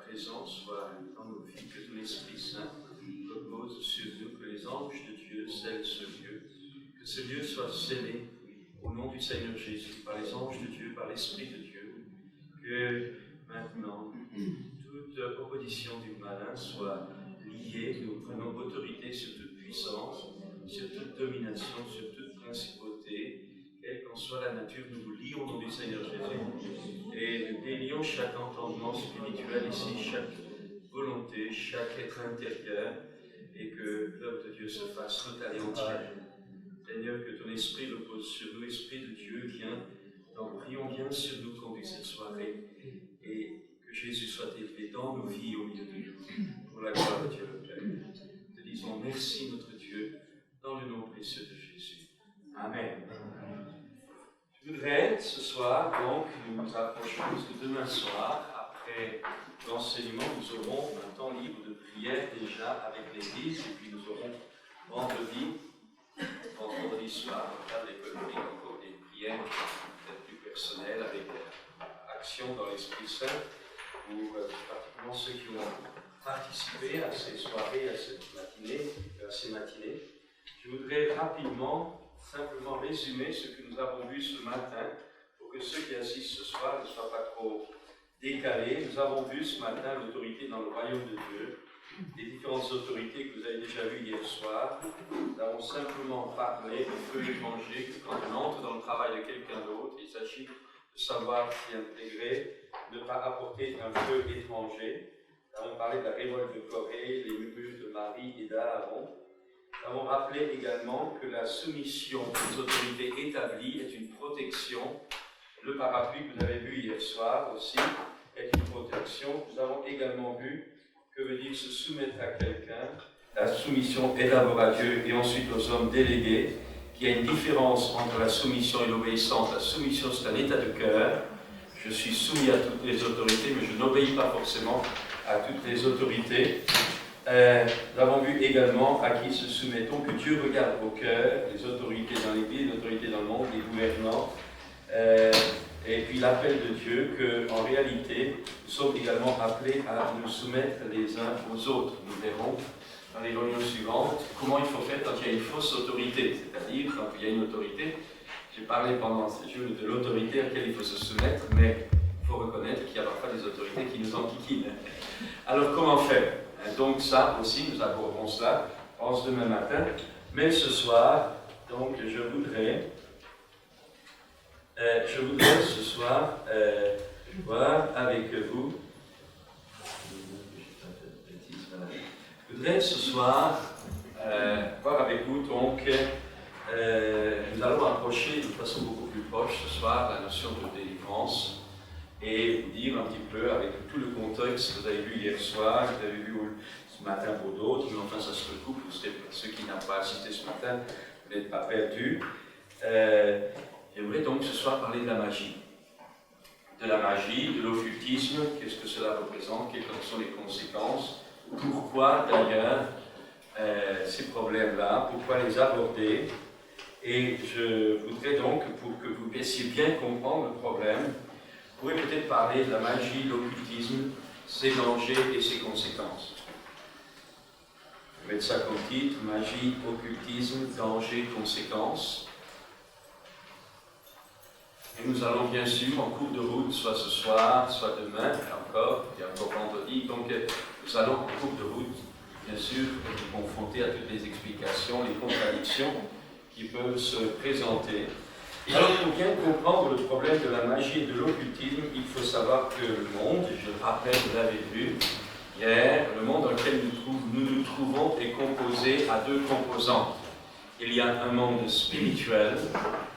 présence soit dans nos vies, que ton Esprit Saint repose sur nous, que les anges de Dieu scellent ce lieu, que ce lieu soit scellé au nom du Seigneur Jésus, par les anges de Dieu, par l'Esprit de Dieu, que maintenant toute opposition du malin soit liée, nous prenons autorité sur toute puissance, sur toute domination, sur toute principauté, quelle qu'en soit la nature, nous vous lions au nom du Seigneur Jésus, et nous délions chaque entendement spirituel ici, chaque volonté, chaque être intérieur, et que l'œuvre de Dieu se fasse totale et entière. Seigneur, que ton esprit repose sur nous, Esprit de Dieu, viens, prions, viens sur nous, conduis cette soirée, et que Jésus soit élevé dans nos vies au milieu de nous, pour la gloire de Dieu le Père. Te disons merci, notre Dieu, dans le nom précieux de Jésus. Amen. Je voudrais, ce soir, donc, nous nous approchons de demain soir, après l'enseignement, nous aurons un temps libre de prière déjà avec l'Église, et puis nous aurons vendredi soir, au cadre économique, encore des prières peut-être plus personnelles, avec action dans l'Esprit Saint, pour particulièrement ceux qui ont participé à ces soirées, à ces matinées. Je voudrais rapidement, simplement résumer ce que nous avons vu ce matin, pour que ceux qui assistent ce soir ne soient pas trop décalés. Nous avons vu ce matin l'autorité dans le royaume de Dieu, les différentes autorités que vous avez déjà vues hier soir. Nous avons simplement parlé du feu étranger, que quand on entre dans le travail de quelqu'un d'autre, il s'agit de savoir s'y intégrer, ne pas apporter un feu étranger. Nous avons parlé de la révolte de Corée, les murmures de Marie et d'Aaron. Nous avons rappelé également que la soumission aux autorités établies est une protection. Le parapluie que vous avez vu hier soir aussi est une protection. Nous avons également vu que veut dire se soumettre à quelqu'un. La soumission est d'abord à Dieu et ensuite aux hommes délégués, qu'il y a une différence entre la soumission et l'obéissance. La soumission, c'est un état de cœur. Je suis soumis à toutes les autorités, mais je n'obéis pas forcément à toutes les autorités. Nous avons vu également à qui se soumettons, que Dieu regarde au cœur, les autorités dans l'Église, les autorités dans le monde, les gouvernants, et puis l'appel de Dieu qu'en réalité, nous sommes également appelés à nous soumettre les uns aux autres. Nous verrons dans les réunions suivantes comment il faut faire quand il y a une fausse autorité, c'est-à-dire quand il y a une autorité. J'ai parlé pendant ces jours de l'autorité à laquelle il faut se soumettre, mais il faut reconnaître qu'il y a parfois des autorités qui nous enquiquinent. Alors comment faire? Donc ça aussi, nous aborderons cela, je pense, demain matin. Mais ce soir, donc, je voudrais ce soir voir avec vous. Je voudrais ce soir voir avec vous, donc, nous allons approcher de façon beaucoup plus proche ce soir la notion de délivrance. Et vous dire un petit peu, avec tout le contexte que vous avez vu hier soir, que vous avez vu ce matin pour d'autres, mais enfin ça se recoupe pour ceux qui n'ont pas assisté ce matin, vous n'êtes pas perdus. J'aimerais donc ce soir parler de la magie. De la magie, de l'occultisme, qu'est-ce que cela représente, quelles sont les conséquences, pourquoi d'ailleurs ces problèmes-là, pourquoi les aborder. Et je voudrais donc, pour que vous puissiez bien comprendre le problème, vous pourrez peut-être parler de la magie, l'occultisme, ses dangers et ses conséquences. Je vais mettre ça comme titre, magie, occultisme, dangers, conséquences. Et nous allons bien sûr, en cours de route, soit ce soir, soit demain, et encore vendredi, donc nous allons en cours de route, bien sûr, être confrontés à toutes les explications, les contradictions qui peuvent se présenter. Alors, pour bien comprendre le problème de la magie et de l'occultisme, il faut savoir que le monde, je le rappelle, vous l'avez vu hier, le monde dans lequel nous nous trouvons est composé à deux composantes. Il y a un monde spirituel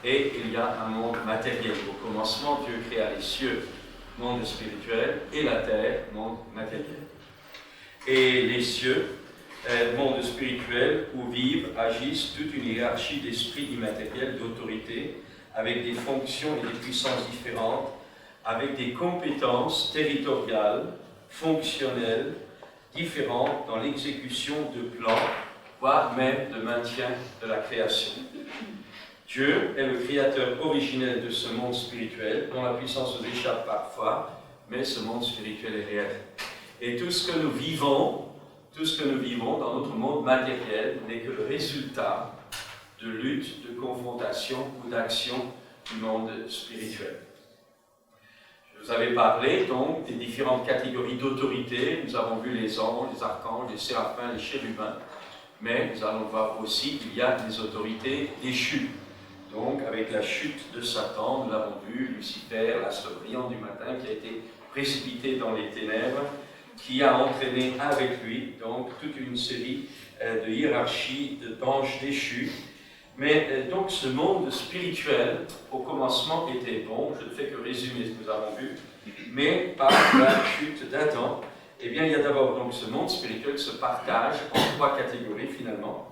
et il y a un monde matériel. Au commencement, Dieu créa les cieux, monde spirituel, et la terre, monde matériel. Et les cieux, monde spirituel, où vivent, agissent toute une hiérarchie d'esprits immatériels, d'autorité, avec des fonctions et des puissances différentes, avec des compétences territoriales, fonctionnelles, différentes dans l'exécution de plans, voire même de maintien de la création. Dieu est le créateur originel de ce monde spirituel, dont la puissance nous échappe parfois, mais ce monde spirituel est réel. Et tout ce que nous vivons dans notre monde matériel n'est que le résultat de lutte, de confrontation ou d'action du monde spirituel. Je vous avais parlé donc des différentes catégories d'autorité. Nous avons vu les anges, les archanges, les séraphins, les chérubins. Mais nous allons voir aussi qu'il y a des autorités déchues. Donc, avec la chute de Satan, nous l'avons vu, Lucifer, l'astre brillant du matin, qui a été précipité dans les ténèbres, qui a entraîné avec lui donc toute une série de hiérarchies d'anges déchus. Mais donc ce monde spirituel, au commencement, était bon. Je ne fais que résumer ce que nous avons vu. Mais par la chute d'Adam, eh bien, il y a d'abord donc ce monde spirituel se partage en trois catégories finalement.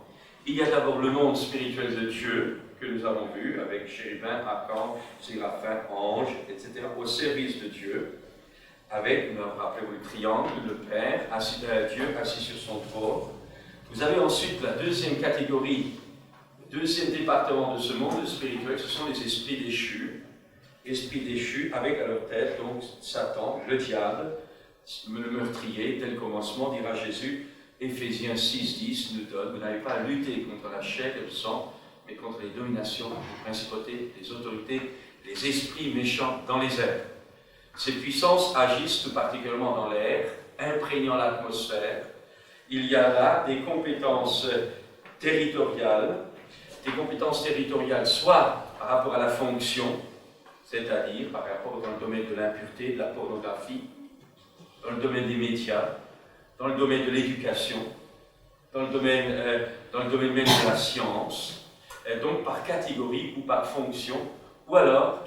Il y a d'abord le monde spirituel de Dieu, que nous avons vu, avec chérubins, archanges, séraphins, anges, etc., au service de Dieu, avec, rappelez-vous, le triangle, le Père, Dieu assis sur son trône. Vous avez ensuite la deuxième catégorie, le deuxième département de ce monde spirituel, ce sont les esprits déchus, avec à leur tête donc Satan, le diable, le meurtrier, tel commencement, dira Jésus. Éphésiens 6:10 nous donne, vous n'avez pas à lutter contre la chair et le sang, mais contre les dominations, les principautés, les autorités, les esprits méchants dans les airs. Ces puissances agissent tout particulièrement dans l'air, imprégnant l'atmosphère. Il y a là des compétences territoriales, soit par rapport à la fonction, c'est-à-dire par rapport dans le domaine de l'impureté, de la pornographie, dans le domaine des médias, dans le domaine de l'éducation, dans le domaine même de la science, donc par catégorie ou par fonction, ou alors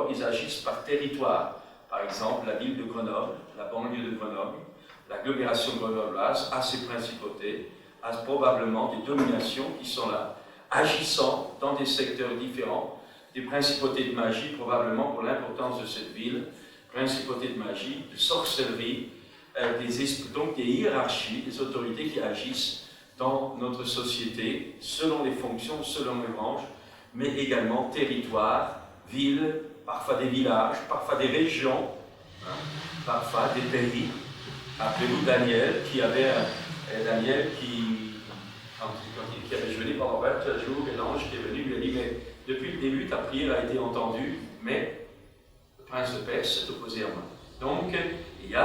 ils agissent par territoire. Par exemple, la ville de Grenoble, la banlieue de Grenoble, l'agglomération grenobloise a ses principautés, a probablement des dominations qui sont là, agissant dans des secteurs différents, des principautés de magie, probablement pour l'importance de cette ville, principautés de magie, de sorcellerie, donc des hiérarchies, des autorités qui agissent dans notre société, selon les fonctions, selon les branches, mais également territoire, ville, parfois des villages, parfois des régions, parfois des pays. Appelez-vous Daniel, qui avait jeûné pendant 24 jours, et l'ange qui est venu lui a dit, mais depuis le début, ta prière a été entendue, mais le prince de Perse s'est opposé à moi. Donc, il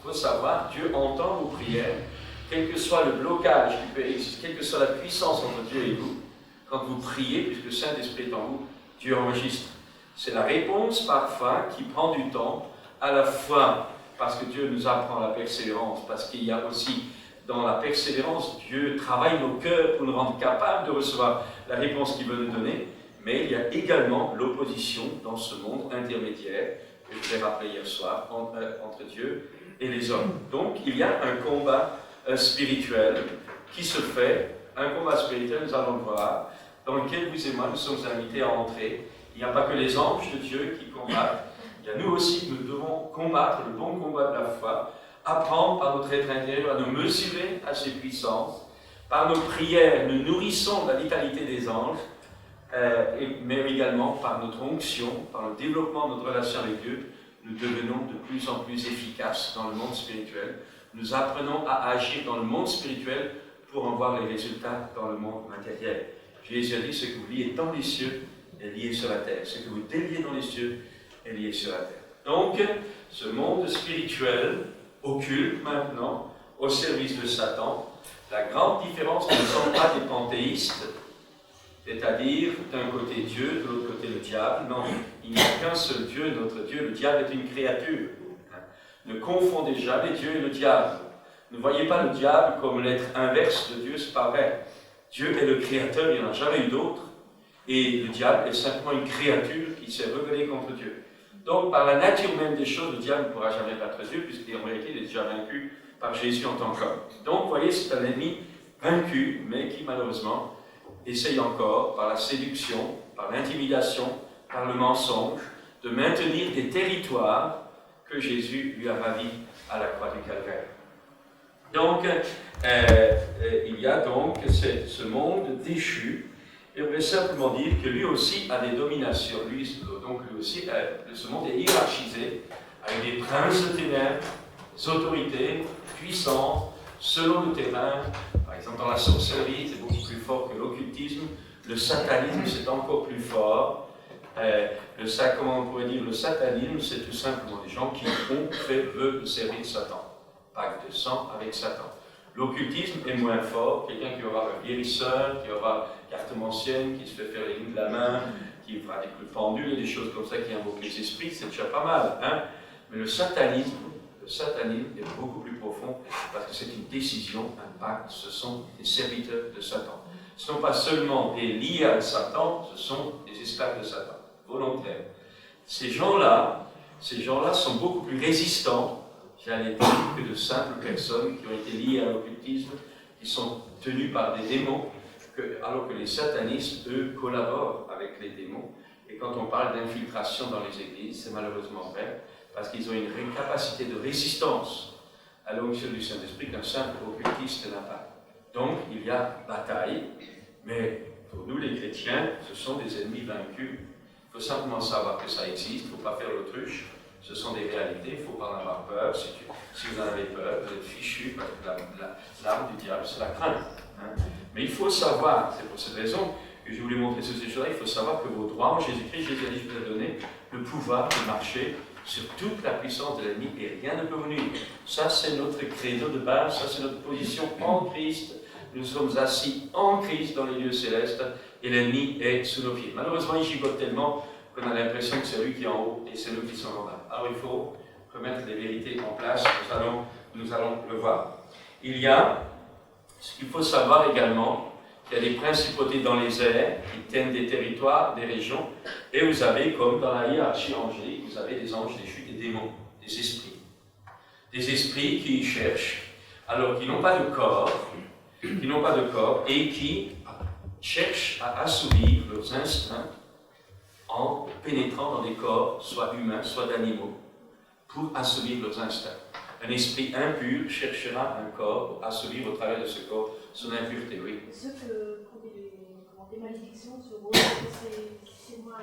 faut savoir, Dieu entend vos prières, quel que soit le blocage qui peut exister, quelle que soit la puissance entre Dieu et vous, quand vous priez, puisque le Saint-Esprit est en vous, Dieu enregistre. C'est la réponse parfois qui prend du temps, à la fois parce que Dieu nous apprend la persévérance, parce qu'il y a aussi dans la persévérance, Dieu travaille nos cœurs pour nous rendre capables de recevoir la réponse qu'il veut nous donner, mais il y a également l'opposition dans ce monde intermédiaire, que je vais rappeler hier soir, entre Dieu et les hommes. Donc il y a un combat spirituel qui se fait, un combat spirituel, nous allons le voir, dans lequel vous et moi nous sommes invités à entrer. Il n'y a pas que les anges de Dieu qui combattent, il y a nous aussi, nous devons combattre le bon combat de la foi, apprendre par notre être intérieur à nous mesurer à ses puissances. Par nos prières, nous nourrissons la vitalité des anges, mais également par notre onction, par le développement de notre relation avec Dieu, nous devenons de plus en plus efficaces dans le monde spirituel. Nous apprenons à agir dans le monde spirituel pour en voir les résultats dans le monde matériel. Jésus a dit, ce que vous liez dans les cieux est lié sur la terre. Ce que vous déliez dans les cieux est lié sur la terre. Donc, ce monde spirituel, occulte maintenant, au service de Satan. La grande différence, nous ne sommes pas des panthéistes, c'est-à-dire d'un côté Dieu, de l'autre côté le diable. Non, il n'y a qu'un seul Dieu, notre Dieu. Le diable est une créature. Ne confondez jamais Dieu et le diable. Ne voyez pas le diable comme l'être inverse de Dieu, c'est pas vrai. Dieu est le créateur, il n'y en a jamais eu d'autre. Et le diable est simplement une créature qui s'est rebellée contre Dieu. Donc, par la nature même des choses, le diable ne pourra jamais battre Dieu, puisqu'en réalité, il est déjà vaincu par Jésus en tant qu'homme. Donc, vous voyez, c'est un ennemi vaincu, mais qui, malheureusement, essaye encore, par la séduction, par l'intimidation, par le mensonge, de maintenir des territoires que Jésus lui a ravis à la croix du Calvaire. Donc, il y a donc ce monde déchu. Et on peut simplement dire que lui aussi a des dominations. Lui aussi, ce monde est hiérarchisé avec des princes de ténèbres, des autorités puissantes selon le terrain. Par exemple, dans la sorcellerie, c'est beaucoup plus fort que l'occultisme. Le satanisme, c'est encore plus fort. Comment on pourrait dire, le satanisme, c'est tout simplement des gens qui ont fait vœu de servir Satan. Pacte de sang avec Satan. L'occultisme est moins fort. Quelqu'un qui aura un guérisseur, qui aura cartomancienne, qui se fait faire les lignes de la main, qui fera des coups de pendule et des choses comme ça qui invoquent les esprits, c'est déjà pas mal. Hein? Mais le satanisme est beaucoup plus profond parce que c'est une décision, un pacte. Ce sont des serviteurs de Satan. Ce ne sont pas seulement des liés à Satan, ce sont des esclaves de Satan, volontaires. Ces gens-là sont beaucoup plus résistants, j'allais dire, que de simples personnes qui ont été liées à l'occultisme, qui sont tenues par des démons, alors que les satanistes, eux, collaborent avec les démons. Et quand on parle d'infiltration dans les églises, c'est malheureusement vrai, parce qu'ils ont une capacité de résistance à l'onction du Saint-Esprit qu'un simple occultiste n'a pas. Donc, il y a bataille, mais pour nous, les chrétiens, ce sont des ennemis vaincus. Il faut simplement savoir que ça existe, il ne faut pas faire l'autruche. Ce sont des réalités, il ne faut pas en avoir peur. Si vous en avez peur, vous êtes fichu, parce que l'arme du diable, c'est la crainte. Hein. Mais il faut savoir, c'est pour cette raison que je voulais montrer ces choses-là, il faut savoir que vos droits en Jésus-Christ, Jésus a dit, je vous ai donné le pouvoir de marcher sur toute la puissance de l'ennemi et rien ne peut vous nuire. Ça, c'est notre credo de base, ça, c'est notre position en Christ. Nous sommes assis en Christ dans les lieux célestes et l'ennemi est sous nos pieds. Malheureusement, il gigote tellement qu'on a l'impression que c'est lui qui est en haut et c'est nous qui sommes en bas. Alors il faut remettre les vérités en place, nous allons le voir. Il y a, ce qu'il faut savoir également, il y a des principautés dans les airs qui tiennent des territoires, des régions, et vous avez, comme dans la hiérarchie angélique, vous avez des anges déchus, des démons, des esprits. Des esprits qui cherchent, alors qui n'ont pas de corps, et qui cherchent à assouvir leurs instincts en pénétrant dans des corps, soit humains, soit d'animaux, pour assouvir leurs instincts. Un esprit impur cherchera un corps pour assouvir au travers de ce corps son impureté, oui. Ceux qui ont des malédictions sur eux, c'est moins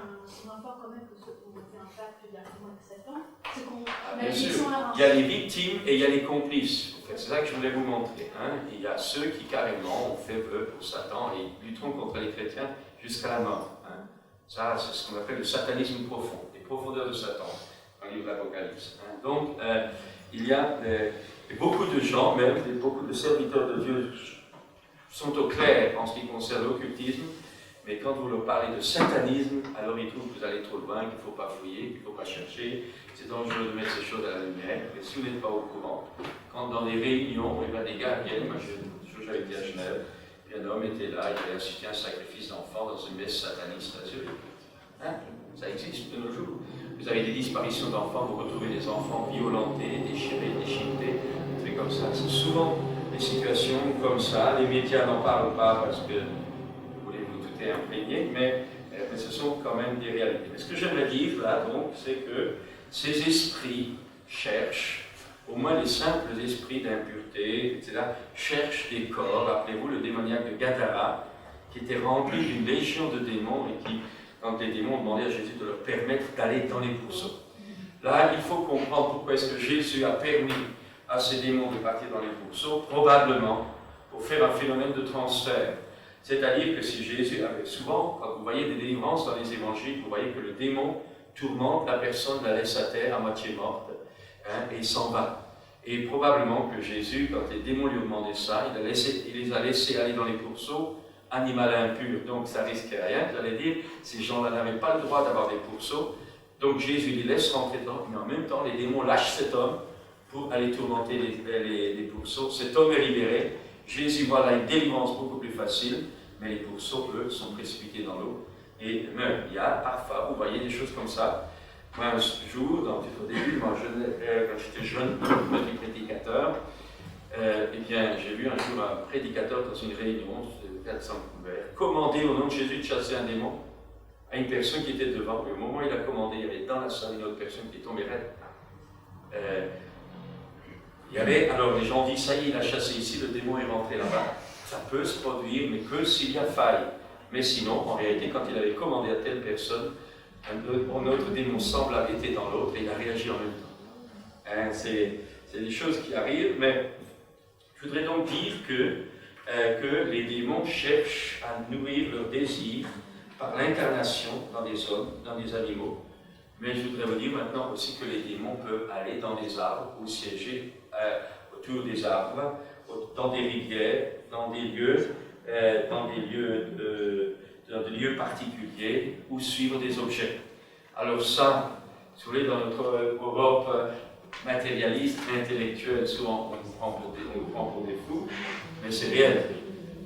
fort quand même que ceux qui ont fait un pacte directement avec Satan. Bien sûr, il y a les victimes et il y a les complices. C'est ça que je voulais vous montrer. Hein. Il y a ceux qui carrément ont fait vœu pour Satan et lutteront contre les chrétiens jusqu'à la mort. Hein. Ça, c'est ce qu'on appelle le satanisme profond, les profondeurs de Satan, dans le livre de l'Apocalypse. Hein. Donc, il y a beaucoup de gens, même beaucoup de serviteurs de Dieu, sont au clair en ce qui concerne l'occultisme, mais quand vous leur parlez de satanisme, alors ils trouvent que vous allez trop loin, qu'il ne faut pas fouiller, qu'il ne faut pas chercher, c'est dangereux de mettre ces choses à la lumière, et si vous n'êtes pas au courant, quand dans des réunions, il y a des gars viennent, moi j'avais été à Genève, et un homme était là, il avait assisté à un sacrifice d'enfant dans une messe sataniste à Zurich. Hein? Ça existe de nos jours. Vous avez des disparitions d'enfants, vous retrouvez des enfants violentés, déchirés, déchiquetés, c'est comme ça. C'est souvent des situations comme ça. Les médias n'en parlent pas parce que vous voulez vous douter imprégné, mais ce sont quand même des réalités. Mais ce que j'aimerais dire là, donc, c'est que ces esprits cherchent, au moins les simples esprits d'impureté, etc., cherchent des corps. Rappelez-vous le démoniaque de Gadara, qui était rempli d'une légion de démons et qui, quand les démons demandaient à Jésus de leur permettre d'aller dans les pourceaux. Là, il faut comprendre pourquoi est-ce que Jésus a permis à ces démons de partir dans les pourceaux, probablement pour faire un phénomène de transfert. C'est-à-dire que si Jésus avait souvent, quand vous voyez des délivrances dans les évangiles, vous voyez que le démon tourmente la personne, la laisse à terre à moitié morte, hein, et il s'en va. Et probablement que Jésus, quand les démons lui ont demandé ça, il les a laissés aller dans les pourceaux, animal impur, donc ça risquait rien. J'allais dire, ces gens-là n'avaient pas le droit d'avoir des pourceaux, donc Jésus les laisse rentrer dedans, mais en même temps, les démons lâchent cet homme pour aller tourmenter les pourceaux. Cet homme est libéré. Jésus voit là une délivrance beaucoup plus facile, mais les pourceaux, eux, sont précipités dans l'eau et meurent. Il y a parfois, vous voyez des choses comme ça. Moi, un jour, au début, quand j'étais jeune, prédicateur, eh bien, j'ai vu un jour un prédicateur dans une réunion de 400 couverts commander au nom de Jésus de chasser un démon à une personne qui était devant. Et au moment où il a commandé, il y avait dans la salle une autre personne qui est tombée raide. Il y avait, alors les gens disent, ça y est, il a chassé ici, le démon est rentré là-bas. Ça peut se produire, mais que s'il y a faille. Mais sinon, en réalité, quand il avait commandé à telle personne, un autre démon semblable était dans l'autre et il a réagi en même temps. Hein, c'est des choses qui arrivent, mais je voudrais donc dire que les démons cherchent à nourrir leur désir par l'incarnation dans des hommes, dans des animaux. Mais je voudrais vous dire maintenant aussi que les démons peuvent aller dans des arbres ou siéger autour des arbres, dans des rivières, dans des lieux particuliers ou suivre des objets. Alors ça, si vous voulez, dans notre Europe matérialiste, intellectuelle, souvent on nous prend pour des fous, mais c'est réel.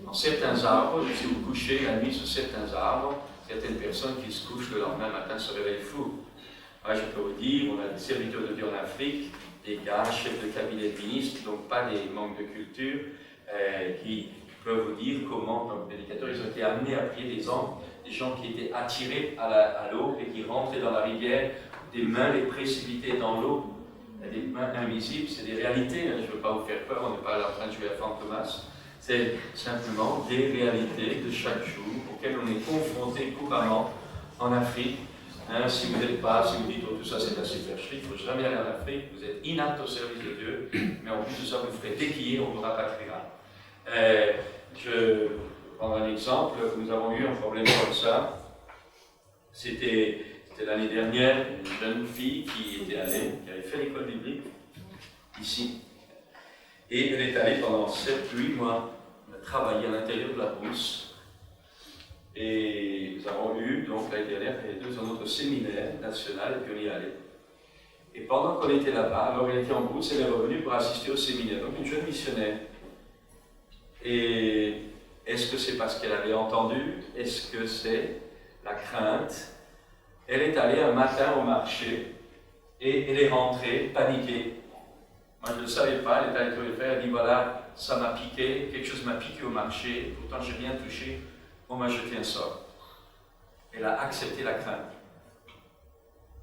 Dans certains arbres, si vous couchez la nuit sur certains arbres, certaines personnes qui se couchent le lendemain matin se réveillent fous. Moi, je peux vous dire, on a des serviteurs de Dieu en Afrique, des gars, chefs de cabinet de ministres, donc pas des manques de culture, qui peuvent vous dire comment, comme prédicateurs, ils ont été amenés à prier des gens qui étaient attirés à l'eau et qui rentraient dans la rivière, des mains les précipitaient dans l'eau, des mains invisibles, c'est des réalités, hein, je ne veux pas vous faire peur, on n'est pas là en train de jouer à Fantomas, c'est simplement des réalités de chaque jour auxquelles on est confronté couramment en Afrique. Hein, si vous n'êtes pas, si vous dites oh, tout ça c'est assez perché, il ne faut jamais aller en Afrique, vous êtes inapte au service de Dieu, mais en plus de ça vous ferez déquiller, on vous rapatriera. Je vais prendre un exemple, nous avons eu un problème comme ça. C'était l'année dernière, une jeune fille qui était allée, qui avait fait l'école biblique, ici. Et elle est allée pendant 7-8 mois, elle a travaillé à l'intérieur de la brousse. Et nous avons eu, donc l'année dernière, il y a 2 ans, notre séminaire national, et puis on y allait. Et pendant qu'on était là-bas, alors elle était en brousse, elle est revenue pour assister au séminaire, donc une jeune missionnaire. Et est-ce que c'est parce qu'elle avait entendu? Est-ce que c'est la crainte? Elle est allée un matin au marché et elle est rentrée paniquée. Moi je ne le savais pas, elle est allée tout le faire, elle dit voilà, ça m'a piqué, quelque chose m'a piqué au marché, pourtant je n'ai rien touché, on m'a jeté un sort. Elle a accepté la crainte.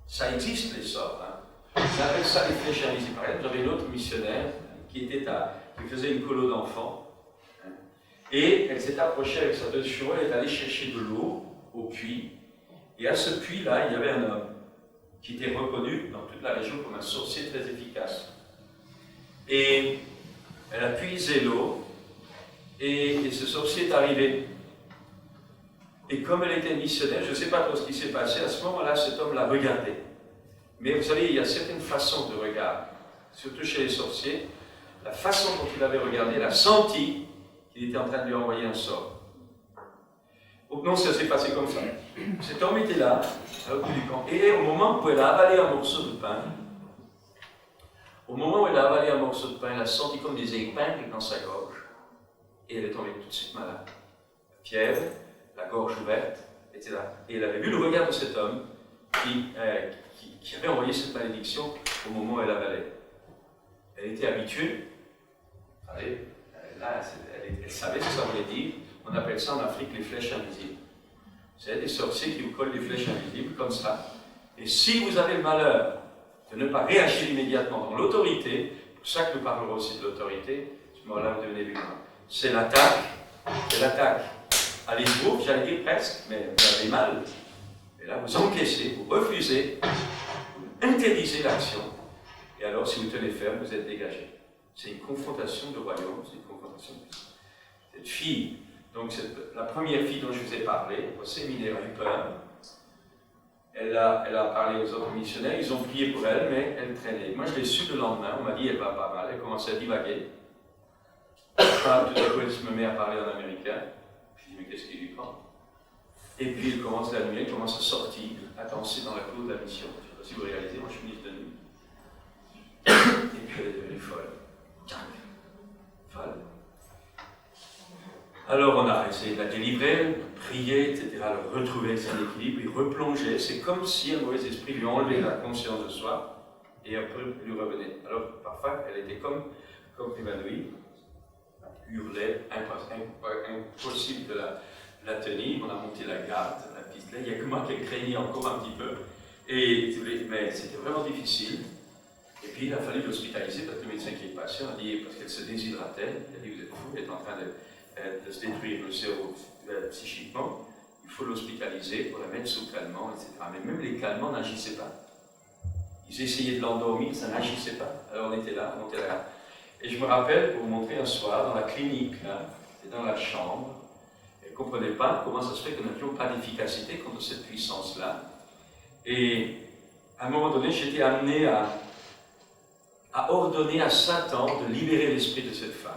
Ça existe les sorts. Hein. On appelle ça les flèches invisibles. Par exemple, j'avais une autre missionnaire qui faisait une colo d'enfants. Et elle s'est approchée avec sa 2 chevaux, elle est allée chercher de l'eau au puits. Et à ce puits-là, il y avait un homme qui était reconnu dans toute la région comme un sorcier très efficace. Et elle a puisé l'eau, et ce sorcier est arrivé. Et comme elle était missionnaire, je ne sais pas trop ce qui s'est passé, à ce moment-là, cet homme l'a regardé. Mais vous savez, il y a certaines façons de regard, surtout chez les sorciers. La façon dont il avait regardé, elle a senti qu'il était en train de lui envoyer un sort. Donc non, ça s'est passé comme ça. Cet homme était là, au bout du camp, et au moment où elle a avalé un morceau de pain, elle a senti comme des épingles dans sa gorge, et elle est tombée tout de suite malade. La fièvre, la gorge ouverte, etc. Et elle avait vu le regard de cet homme qui avait envoyé cette malédiction au moment où elle avalait. Elle était habituée, vous savez, là, elle savait ce que ça voulait dire. On appelle ça en Afrique les flèches invisibles. C'est des sorciers qui vous collent des flèches invisibles comme ça. Et si vous avez le malheur de ne pas réagir immédiatement dans l'autorité, c'est pour ça que nous parlerons aussi de l'autorité, à ce moment-là vous devenez vulnérable. C'est l'attaque à l'esbrouf, j'allais dire presque, mais vous avez mal. Et là vous encaissez, vous refusez, vous interdisez l'action. Et alors si vous tenez ferme, vous êtes dégagé. C'est une confrontation de royaume, c'est une confrontation de puissance. Cette fille, donc c'est la première fille dont je vous ai parlé, au séminaire du peur, elle a parlé aux autres missionnaires, ils ont prié pour elle, mais elle traînait. Moi je l'ai su le lendemain, on m'a dit elle va pas mal, elle commençait à divaguer. Tout à coup elle se met à parler en américain, je dis mais qu'est-ce qui lui prend? Et puis elle commence la nuit, elle commence à sortir, à danser dans la cour de la mission. Je ne sais pas si vous réalisez, moi je suis ministre de nuit. Et puis elle est devenue folle. Folle. Alors on a essayé de la délivrer, prier, etc., le retrouver son équilibre, il replongeait. C'est comme si un mauvais esprit lui enlevait la conscience de soi et un peu lui revenait. Alors parfois elle était comme évanouie, hurlait, impossible de la tenir. On a monté la garde, la pistolet, il n'y a que moi qui ai craignait encore un petit peu. Mais c'était vraiment difficile. Et puis il a fallu l'hospitaliser parce que le médecin qui est passé a dit, parce qu'elle se déshydratait, il a dit vous êtes fou, elle est en train de se détruire le cerveau psychiquement, il faut l'hospitaliser pour la mettre sous calmant, etc. Mais même les calmants n'agissaient pas. Ils essayaient de l'endormir, ça n'agissait pas. Alors on était là. Et je me rappelle, pour vous montrer un soir, dans la clinique, là, et dans la chambre, elle ne comprenait pas comment ça se fait que nous n'avions pas d'efficacité contre cette puissance-là. Et à un moment donné, j'étais amené à ordonner à Satan de libérer l'esprit de cette femme.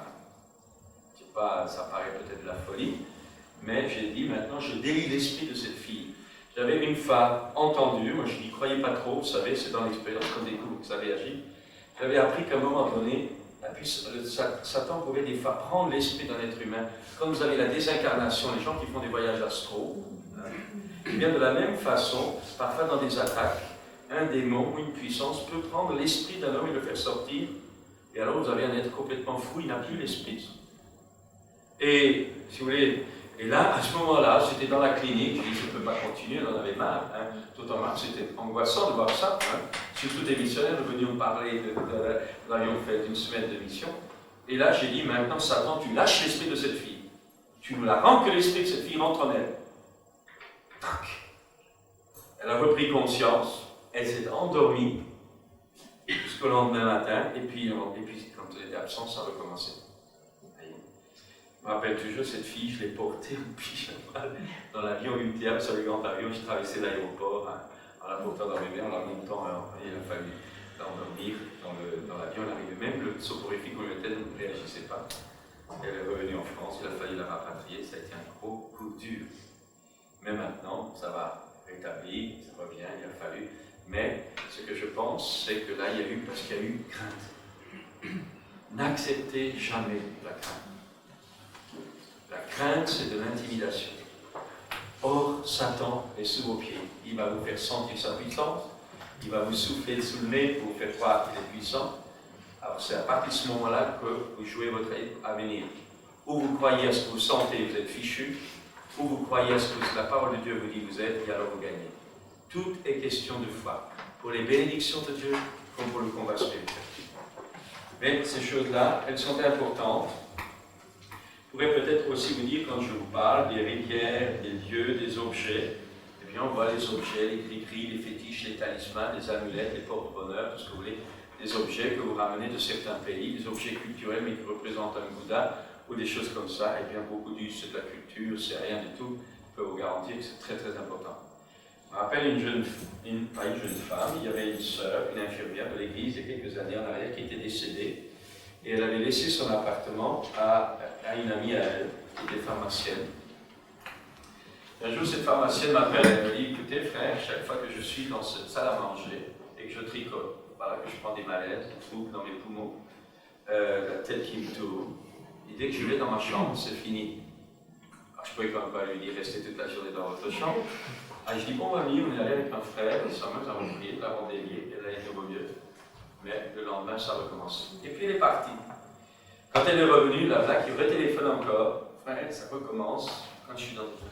Ça paraît peut-être de la folie, mais j'ai dit maintenant je délie l'esprit de cette fille. J'avais une fois entendu, moi je n'y croyais pas trop, vous savez, c'est dans l'expérience qu'on découvre que ça réagit. J'avais appris qu'à un moment donné, Satan pouvait des fois prendre l'esprit d'un être humain. Quand vous avez la désincarnation, les gens qui font des voyages astraux, et bien de la même façon, parfois dans des attaques, un démon ou une puissance peut prendre l'esprit d'un homme et le faire sortir, et alors vous avez un être complètement fou, il n'a plus l'esprit. Et, si vous voulez, et là, à ce moment-là, j'étais dans la clinique, je dis, je ne peux pas continuer, on en avait marre. Tout en marre, c'était angoissant de voir ça. Surtout des missionnaires venus nous parler, nous avions fait une semaine de mission. Et là, j'ai dit, maintenant, Satan, tu lâches l'esprit de cette fille. Tu nous la rends que l'esprit de cette fille rentre en elle. Tac. Elle a repris conscience, elle s'est endormie jusqu'au lendemain matin, et puis quand elle était absente, ça a recommencé. Je me rappelle toujours cette fille, je l'ai portée en pyjama dans l'avion UTA, sur le grand avion, j'ai traversé l'aéroport en la portant dans mes mains, en la montant, il a fallu l'endormir dans l'avion, elle arrivait, même le soporifique communautaire ne réagissait pas. Elle est revenue en France, il a fallu la rapatrier, ça a été un gros coup dur. Mais maintenant, ça va rétablir, ça revient, il a fallu. Mais ce que je pense, c'est que là, il y a eu, parce qu'il y a eu une crainte. N'acceptez jamais la crainte. La crainte, c'est de l'intimidation. Or, Satan est sous vos pieds. Il va vous faire sentir sa puissance. Il va vous souffler sous le nez pour vous faire croire qu'il est puissant. Alors, c'est à partir de ce moment-là que vous jouez votre avenir. Ou vous croyez à ce que vous sentez, vous êtes fichu. Ou vous croyez à ce que la parole de Dieu vous dit vous êtes, et alors vous gagnez. Tout est question de foi. Pour les bénédictions de Dieu, comme pour le combat spirituel. Mais ces choses-là, elles sont importantes. Je pourrais peut-être aussi vous dire, quand je vous parle des rivières, des lieux, des objets, eh bien on voit les objets, les gris-gris, les fétiches, les talismans, les amulettes, les porte-bonheur, tout ce que vous voulez, des objets que vous ramenez de certains pays, des objets culturels mais qui représentent un Bouddha, ou des choses comme ça. Eh bien beaucoup disent c'est de la culture, c'est rien du tout. Je peux vous garantir que c'est très très important. Je me rappelle pas une jeune femme, il y avait une sœur, une infirmière de l'église il y a quelques années en arrière qui était décédée. Et elle avait laissé son appartement à une amie à elle, qui était pharmacienne. Et un jour, cette pharmacienne m'appelle et elle me dit, écoutez frère, chaque fois que je suis dans cette salle à manger et que je tricote, voilà, que je prends des malaises, des troubles dans mes poumons, la tête qui me tourne, et dès que je vais dans ma chambre, c'est fini. Alors je pouvais quand même pas lui dire, restez toute la journée dans votre chambre. Alors je dis, bon mamie, on est allé avec un frère, et sa mère, nous avons prié, nous l'avons délié, elle a été au mieux. Mais le lendemain, ça recommence. Et puis elle est partie. Quand elle est revenue, la blague, il retéléphone encore. Frère, ça recommence quand je suis dans le truc.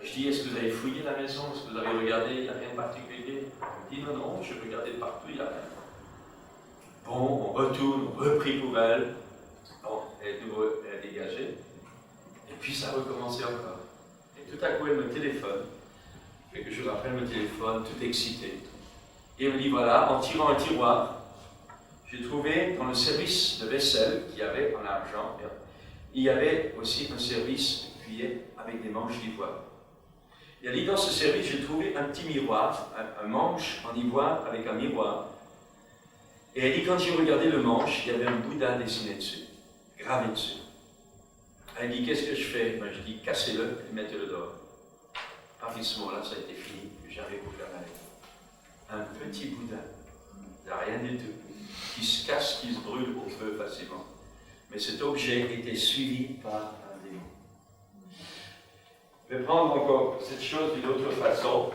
Je dis, est-ce que vous avez fouillé la maison? Est-ce que vous avez regardé? Il n'y a rien de particulier? Elle dit, non, je regardais partout, il n'y a rien. Bon, on retourne, on reprit pour elle. Bon, elle est dégagée. Et puis ça a recommencé encore. Et tout à coup, elle me téléphone. Quelques jours après, elle me téléphone, toute excitée. Et elle me dit, voilà, en tirant un tiroir, j'ai trouvé dans le service de vaisselle qu'il y avait en argent, il y avait aussi un service de cuillère avec des manches d'ivoire. Et elle dit, dans ce service, j'ai trouvé un petit miroir, un manche en ivoire avec un miroir. Et elle dit, quand j'ai regardé le manche, il y avait un Bouddha dessiné dessus, gravé dessus. Elle dit, qu'est-ce que je fais? Ben, je dis, cassez-le et mettez-le dehors. À partir de ce moment-là, ça a été fini, j'avais pour faire mal. Un petit Bouddha, il n'y a rien du tout, qui se casse, qui se brûle au feu facilement. Mais cet objet était suivi par un démon. Je vais prendre encore cette chose d'une autre façon.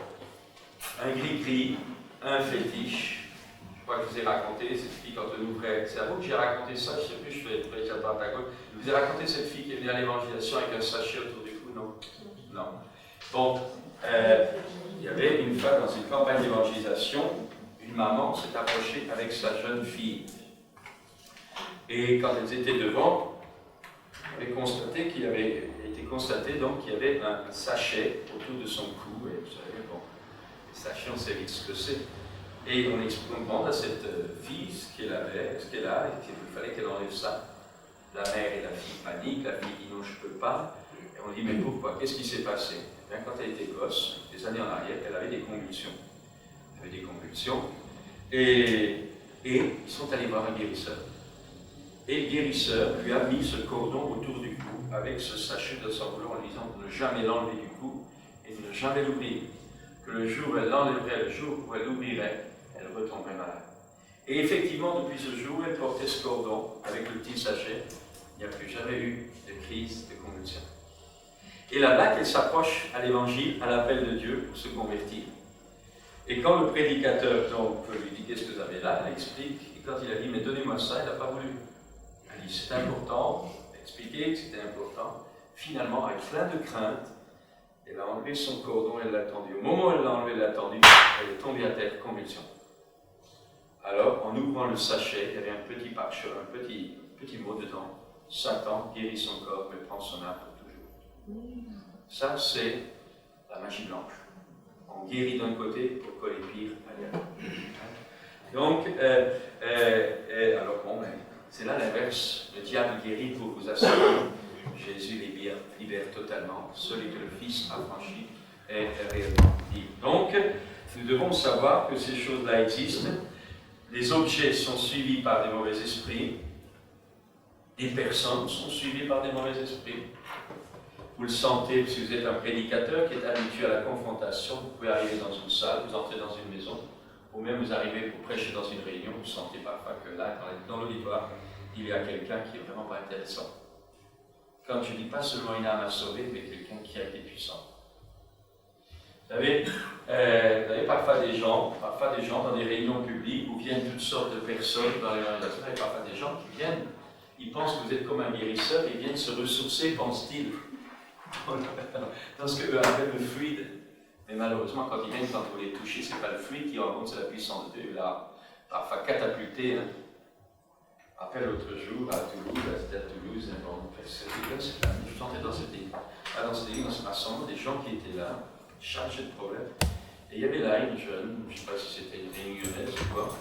Un gris-gris, un fétiche. Je crois que je vous ai raconté cette fille quand on ouvrait. C'est à vous que j'ai raconté ça, je ne sais plus, je fais à droite à gauche. Je vous ai raconté cette fille qui est venue à l'évangélisation avec un sachet autour du cou, non? Non. Bon. Il y avait une fois dans une campagne d'évangélisation, une maman s'est approchée avec sa jeune fille. Et quand elles étaient devant, elle avait constaté qu'il y avait un sachet autour de son cou. Et vous savez, bon, les sachets, on sait vite ce que c'est. Et on demande à cette fille ce qu'elle avait, ce qu'elle a, et qu'il fallait qu'elle enlève ça. La mère et la fille paniquent, la fille dit non, je ne peux pas. Et on dit mais pourquoi? Qu'est-ce qui s'est passé? Bien, quand elle était gosse, des années en arrière, elle avait des convulsions. Elle avait des convulsions. Et ils sont allés voir un guérisseur. Et le guérisseur lui a mis ce cordon autour du cou avec ce sachet de sang blanc en lui disant de ne jamais l'enlever du cou et de ne jamais l'ouvrir. Que le jour où elle l'enlèverait, le jour où elle l'ouvrirait, elle retomberait malade. Et effectivement, depuis ce jour, elle portait ce cordon avec le petit sachet. Il n'y a plus jamais eu de crise de convulsion. Et là-bas, qu'elle s'approche à l'évangile, à l'appel de Dieu pour se convertir. Et quand le prédicateur donc lui dit qu'est-ce que vous avez là, elle explique. Et quand il a dit mais donnez-moi ça, elle n'a pas voulu. Elle dit c'est important, elle a expliqué que c'était important. Finalement, avec plein de crainte, elle a enlevé son cordon, elle l'a tendu. Au moment où elle l'a enlevé, elle l'a tendu, elle est tombée à terre, convulsion. Alors, en ouvrant le sachet, il y avait un petit parchemin, un petit mot dedans. Satan guérit son corps, mais prend son âme pour toujours. Ça, c'est la magie blanche. On guérit d'un côté pour coller pire ailleurs. Donc, alors bon, c'est là l'inverse. Le diable guérit pour vous assurer. Jésus libère totalement. Celui que le Fils a franchi est réellement libre. Donc, nous devons savoir que ces choses-là existent. Les objets sont suivis par des mauvais esprits. Des personnes sont suivies par des mauvais esprits. Vous le sentez si vous êtes un prédicateur qui est habitué à la confrontation. Vous pouvez arriver dans une salle, vous entrez dans une maison, ou même vous arrivez pour prêcher dans une réunion, vous sentez parfois que là, dans l'auditoire, il y a quelqu'un qui est vraiment pas intéressant. Quand je dis pas seulement une âme à sauver, mais quelqu'un qui a été puissant. Vous savez parfois des gens dans des réunions publiques où viennent toutes sortes de personnes dans les organisations, il y a parfois des gens qui viennent, ils pensent que vous êtes comme un guérisseur, ils viennent se ressourcer, pensent-ils, dans ce qu'eux appellent le fluide. Mais malheureusement, quand ils viennent, quand vous les touchez, ce n'est pas le fluide qui rencontre, c'est la puissance de Dieu. Là, parfois catapulté. Hein. Après l'autre jour, à Toulouse, c'était à Toulouse, je sentais dans cette église, dans ce rassemblement, des gens qui étaient là, chargés de problèmes. Et il y avait là une jeune, je ne sais pas si c'était une réunionnaise ou quoi,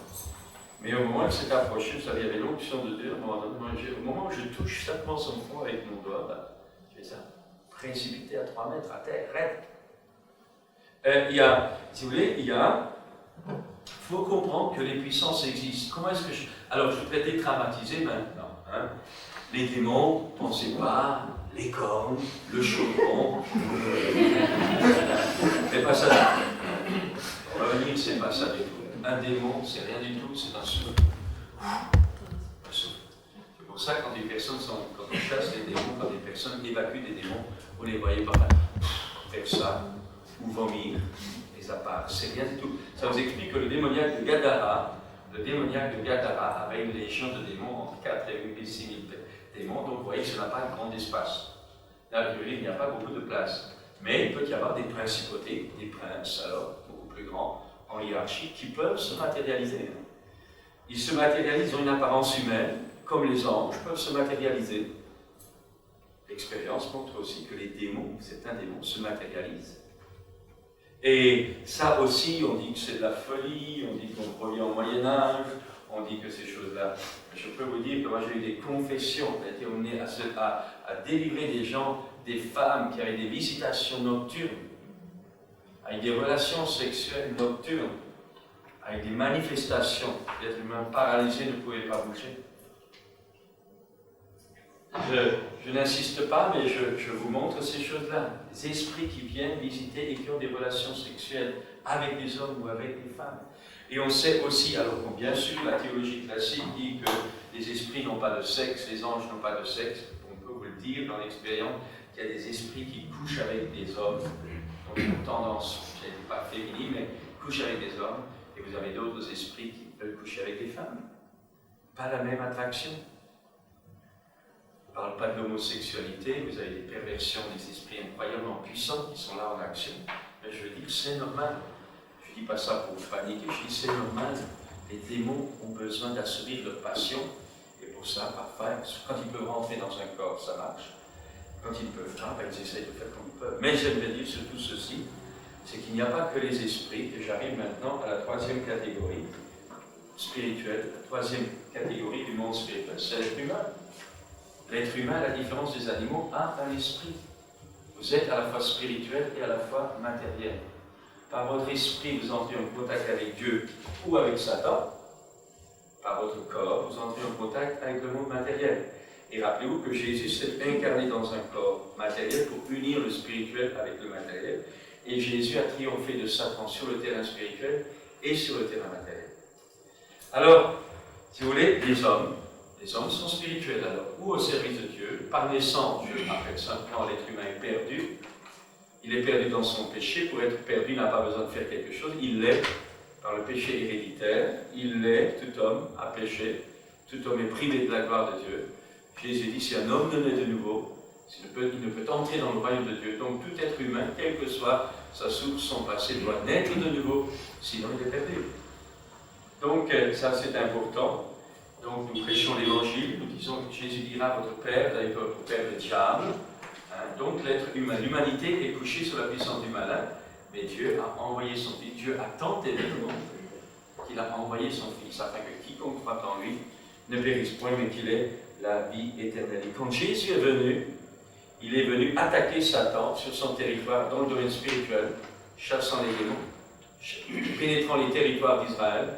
mais au moment où elle s'est approchée, vous savez, il y avait l'onction de Dieu, au moment où je touche simplement son front avec mon doigt, je fais ça, précipité à 3 mètres, à terre, raide. Si vous voulez, il faut comprendre que les puissances existent. Comment est-ce que alors, je voudrais dédramatiser maintenant. Hein. Les démons, pensez pas, les cornes, le chaudron. C'est pas ça du tout. On va venir, c'est pas ça du tout. Un démon, c'est rien du tout, c'est un souffle. C'est pour ça que quand on chasse les démons, quand des personnes évacuent des démons, vous les voyez pas faire ça, ou vomir, et ça part. C'est rien du tout. Ça vous explique que le démoniaque de Gadara avait une légion de démons entre 4 et 6 000 démons, donc vous voyez que ça n'a pas un grand espace. Là, il n'y a pas beaucoup de place. Mais il peut y avoir des principautés, des princes, alors, beaucoup plus grands, en hiérarchie, qui peuvent se matérialiser. Ils se matérialisent, ils ont une apparence humaine, comme les anges peuvent se matérialiser. L'expérience montre aussi que les démons, certains démons, se matérialisent. Et ça aussi, on dit que c'est de la folie, on dit qu'on revient au Moyen-Âge, on dit que ces choses-là. Je peux vous dire que moi j'ai eu des confessions, on a été amené à délivrer des gens, des femmes qui avaient des visitations nocturnes, avec des relations sexuelles nocturnes, avec des manifestations, l'être humain paralysé ne pouvait pas bouger. Je n'insiste pas, mais je vous montre ces choses-là. Des esprits qui viennent visiter et qui ont des relations sexuelles avec des hommes ou avec des femmes. Et on sait aussi, alors bien sûr, la théologie classique dit que les esprits n'ont pas de sexe, les anges n'ont pas de sexe. On peut vous le dire dans l'expérience, qu'il y a des esprits qui couchent avec des hommes, donc une tendance, je ne dis pas féminine, mais couchent avec des hommes, et vous avez d'autres esprits qui veulent coucher avec des femmes. Pas la même attraction. On ne parle pas de l'homosexualité, vous avez des perversions des esprits incroyablement puissants qui sont là en action. Mais je veux dire, c'est normal. Je ne dis pas ça pour paniquer, je dis c'est normal. Les démons ont besoin d'assouvir leur passion. Et pour ça, parfois, quand ils peuvent rentrer dans un corps, ça marche. Quand ils ne peuvent pas, ils essayent de faire comme ils peuvent. Mais j'aimerais dire surtout ceci, c'est qu'il n'y a pas que les esprits, et j'arrive maintenant à la troisième catégorie spirituelle, la troisième catégorie du monde spirituel, c'est l'être humain. L'être humain, à la différence des animaux, a un esprit. Vous êtes à la fois spirituel et à la fois matériel. Par votre esprit, vous entrez en contact avec Dieu ou avec Satan. Par votre corps, vous entrez en contact avec le monde matériel. Et rappelez-vous que Jésus s'est incarné dans un corps matériel pour unir le spirituel avec le matériel. Et Jésus a triomphé de Satan sur le terrain spirituel et sur le terrain matériel. Alors, si vous voulez, les hommes sont spirituels alors, ou au service de Dieu. Par naissance, Dieu appelle simplement l'être humain est perdu. Il est perdu dans son péché. Pour être perdu, il n'a pas besoin de faire quelque chose. Il l'est par le péché héréditaire. Il l'est, tout homme a péché. Tout homme est privé de la gloire de Dieu. Jésus dit, si un homme ne naît de nouveau, il ne peut entrer dans le royaume de Dieu. Donc tout être humain, quelle que soit sa source, son passé, doit naître de nouveau, sinon il est perdu. Donc ça c'est important. Donc nous prêchons l'évangile, nous disons que Jésus dira à votre Père, vous avez peur votre Père le diable. Donc l'être humain, l'humanité est couchée sous la puissance du malin, mais Dieu a envoyé son Fils. Dieu a tant aimé le monde qu'il a envoyé son Fils, afin que quiconque croit en lui ne périsse point, mais qu'il ait la vie éternelle. Et quand Jésus est venu, il est venu attaquer Satan sur son territoire, dans le domaine spirituel, chassant les démons, pénétrant les territoires d'Israël,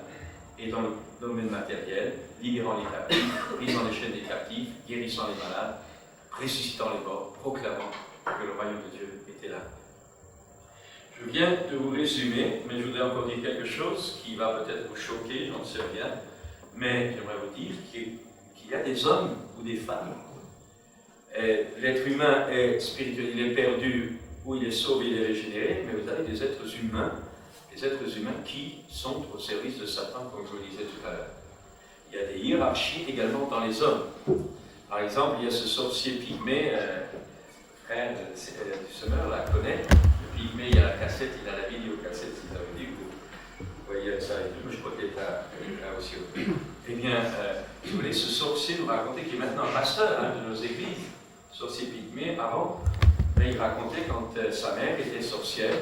et dans le domaine matériel, libérant les captifs, brisant les chaînes des captifs, guérissant les malades, ressuscitant les morts, proclamant que le royaume de Dieu était là. Je viens de vous résumer, mais je voudrais encore dire quelque chose qui va peut-être vous choquer, j'en sais rien, mais j'aimerais vous dire qu'il y a des hommes ou des femmes. L'être humain est spirituel, il est perdu, ou il est sauvé, il est régénéré, mais vous avez des êtres humains qui sont au service de Satan, comme je vous le disais tout à l'heure. Il y a des hiérarchies également dans les hommes. Par exemple, il y a ce sorcier pygmée, frère du semeur, là, connaît. Le pygmée, il y a la cassette, il a la vidéocassette, si ça veut dire. Vous voyez ça et tout, je crois qu'il est là aussi. Eh bien, si vous voulez, ce sorcier nous racontait, qui est maintenant pasteur de nos églises, sorcier pygmée, avant, mais il racontait quand sa mère était sorcière,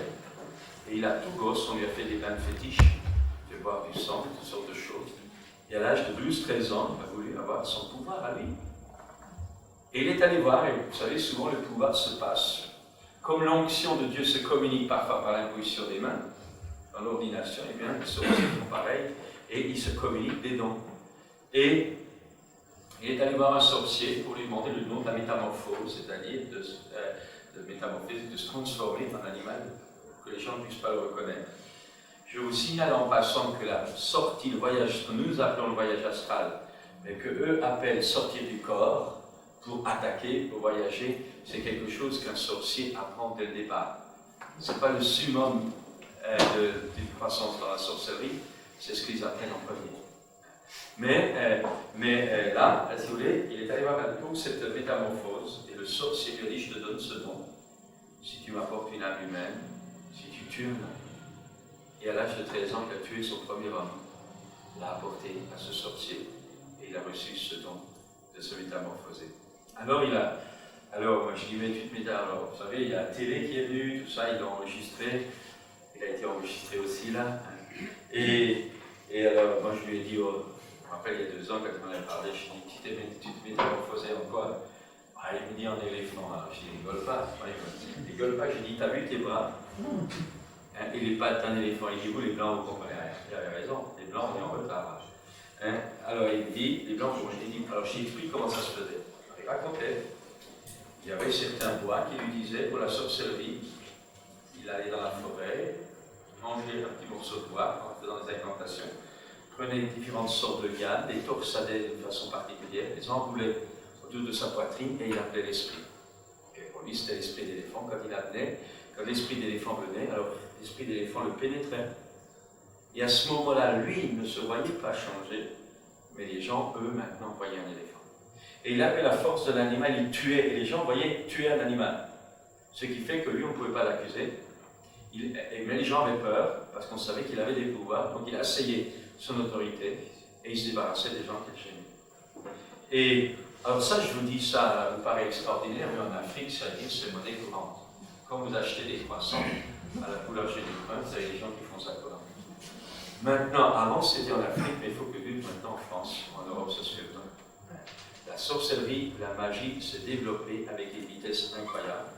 et il a tout gosse, on lui a fait des bains de fétiche, de boire du sang, toutes sortes de choses. Et à l'âge de 12-13 ans, il a voulu avoir son pouvoir à lui. Et il est allé voir, et vous savez, souvent le pouvoir se passe. Comme l'onction de Dieu se communique parfois par l'imposition des mains, dans l'ordination, eh bien, les sorciers font pareil, et ils se communiquent des dons. Et il est allé voir un sorcier pour lui demander le nom de la métamorphose, c'est-à-dire de métamorphose, de se transformer en animal, que les gens ne puissent pas le reconnaître. Je vous signale en passant que la sortie, le voyage, que nous appelons le voyage astral, mais que eux appellent sortir du corps pour attaquer, pour voyager, c'est quelque chose qu'un sorcier apprend dès le départ. Ce n'est pas le summum d'une croissance dans la sorcellerie, c'est ce qu'ils apprennent en premier. Mais là, si vous voulez, il est allé voir pour cette métamorphose, et le sorcier lui a dit, je te donne ce don, si tu m'apportes une âme humaine, si tu tues un homme. Et à l'âge de 13 ans, il a tué son premier homme, l'a apporté à ce sorcier, et il a reçu ce don de se métamorphoser. Alors moi je dis, mais tu te métamorphoses. Vous savez, il y a la télé qui est venue, tout ça, ils l'ont enregistré, il a été enregistré aussi là. Et alors, moi je lui ai dit, je me rappelle il y a 2 ans, quand on en a parlé, je lui ai dit, tu te métamorphosais en quoi? Il me dit en éléphant. Alors je dis, rigole pas. Il rigole pas, je lui ai dit, t'as vu tes bras? Et les pattes d'un éléphant, il dit, vous les blancs, vous comprenez rien. Il avait raison, les blancs, on est en retard. Alors il me dit, les blancs, alors je lui explique comment ça se faisait. Il racontait, il y avait certains bois qui lui disaient, pour la sorcellerie, il allait dans la forêt, mangeait un petit morceau de bois, en faisant des incantations, prenait différentes sortes de lianes, les torsadait d'une façon particulière, les enroulait autour de sa poitrine et il appelait l'esprit. Pour lui, c'était l'esprit d'éléphant. Quand il appelait, quand l'esprit d'éléphant venait, alors l'esprit d'éléphant le pénétrait. Et à ce moment-là, lui, il ne se voyait pas changer, mais les gens, eux, maintenant, voyaient un éléphant. Et il avait la force de l'animal, il tuait, et les gens voyaient tuer un animal. Ce qui fait que lui, on ne pouvait pas l'accuser. Mais les gens avaient peur, parce qu'on savait qu'il avait des pouvoirs, donc il asseyait son autorité, et il se débarrassait des gens qu'il gênait. Et alors ça, je vous dis, ça me paraît extraordinaire, mais en Afrique, c'est monnaie courante. Quand vous achetez des croissants, à la boulanger du coin, vous avez des gens qui font ça quoi. Maintenant, avant c'était en Afrique, mais il faut que maintenant en France, en Europe, ça se fait bien. La sorcellerie, la magie s'est développée avec des vitesses incroyables.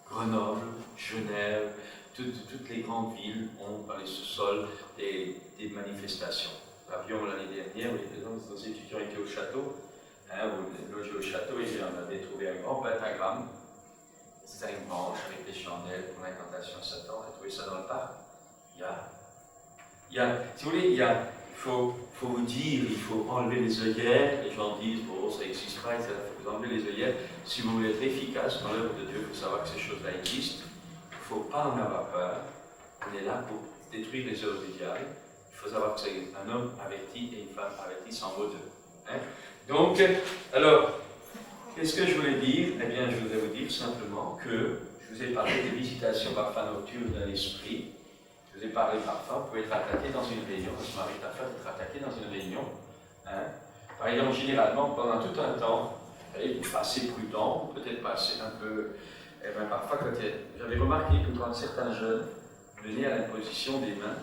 Grenoble, Genève, toutes les grandes villes ont dans les sous-sols des manifestations. Nous avions l'année dernière, nos étudiants étaient au château, on logeait au château et on avait trouvé un grand pentagramme. C'était une branche avec des chandelles pour l'incantation à Satan. On a trouvé ça dans le parc. Si vous voulez, il faut vous dire, il faut enlever les œillères. Les gens disent, bon, ça n'existe pas, etc. Il faut vous enlever les œillères. Si vous voulez être efficace dans l'œuvre de Dieu, il faut savoir que ces choses-là existent. Il ne faut pas en avoir peur. On est là pour détruire les œuvres du diable. Il faut savoir que c'est un homme averti et une femme avertie sans mot d'eux. Donc, alors, qu'est-ce que je voulais dire? Eh bien, je voudrais vous dire simplement que je vous ai parlé des visitations parfois nocturnes d'un esprit. Je vous ai parlé parfois, vous pouvez être attaqué dans une réunion, ça m'arrive parfois d'être attaqué dans une réunion. Par exemple, généralement, pendant tout un temps, vous passez prudent, peut-être passer un peu. Eh bien, parfois, j'avais remarqué que quand certains jeunes venaient à l'imposition des mains,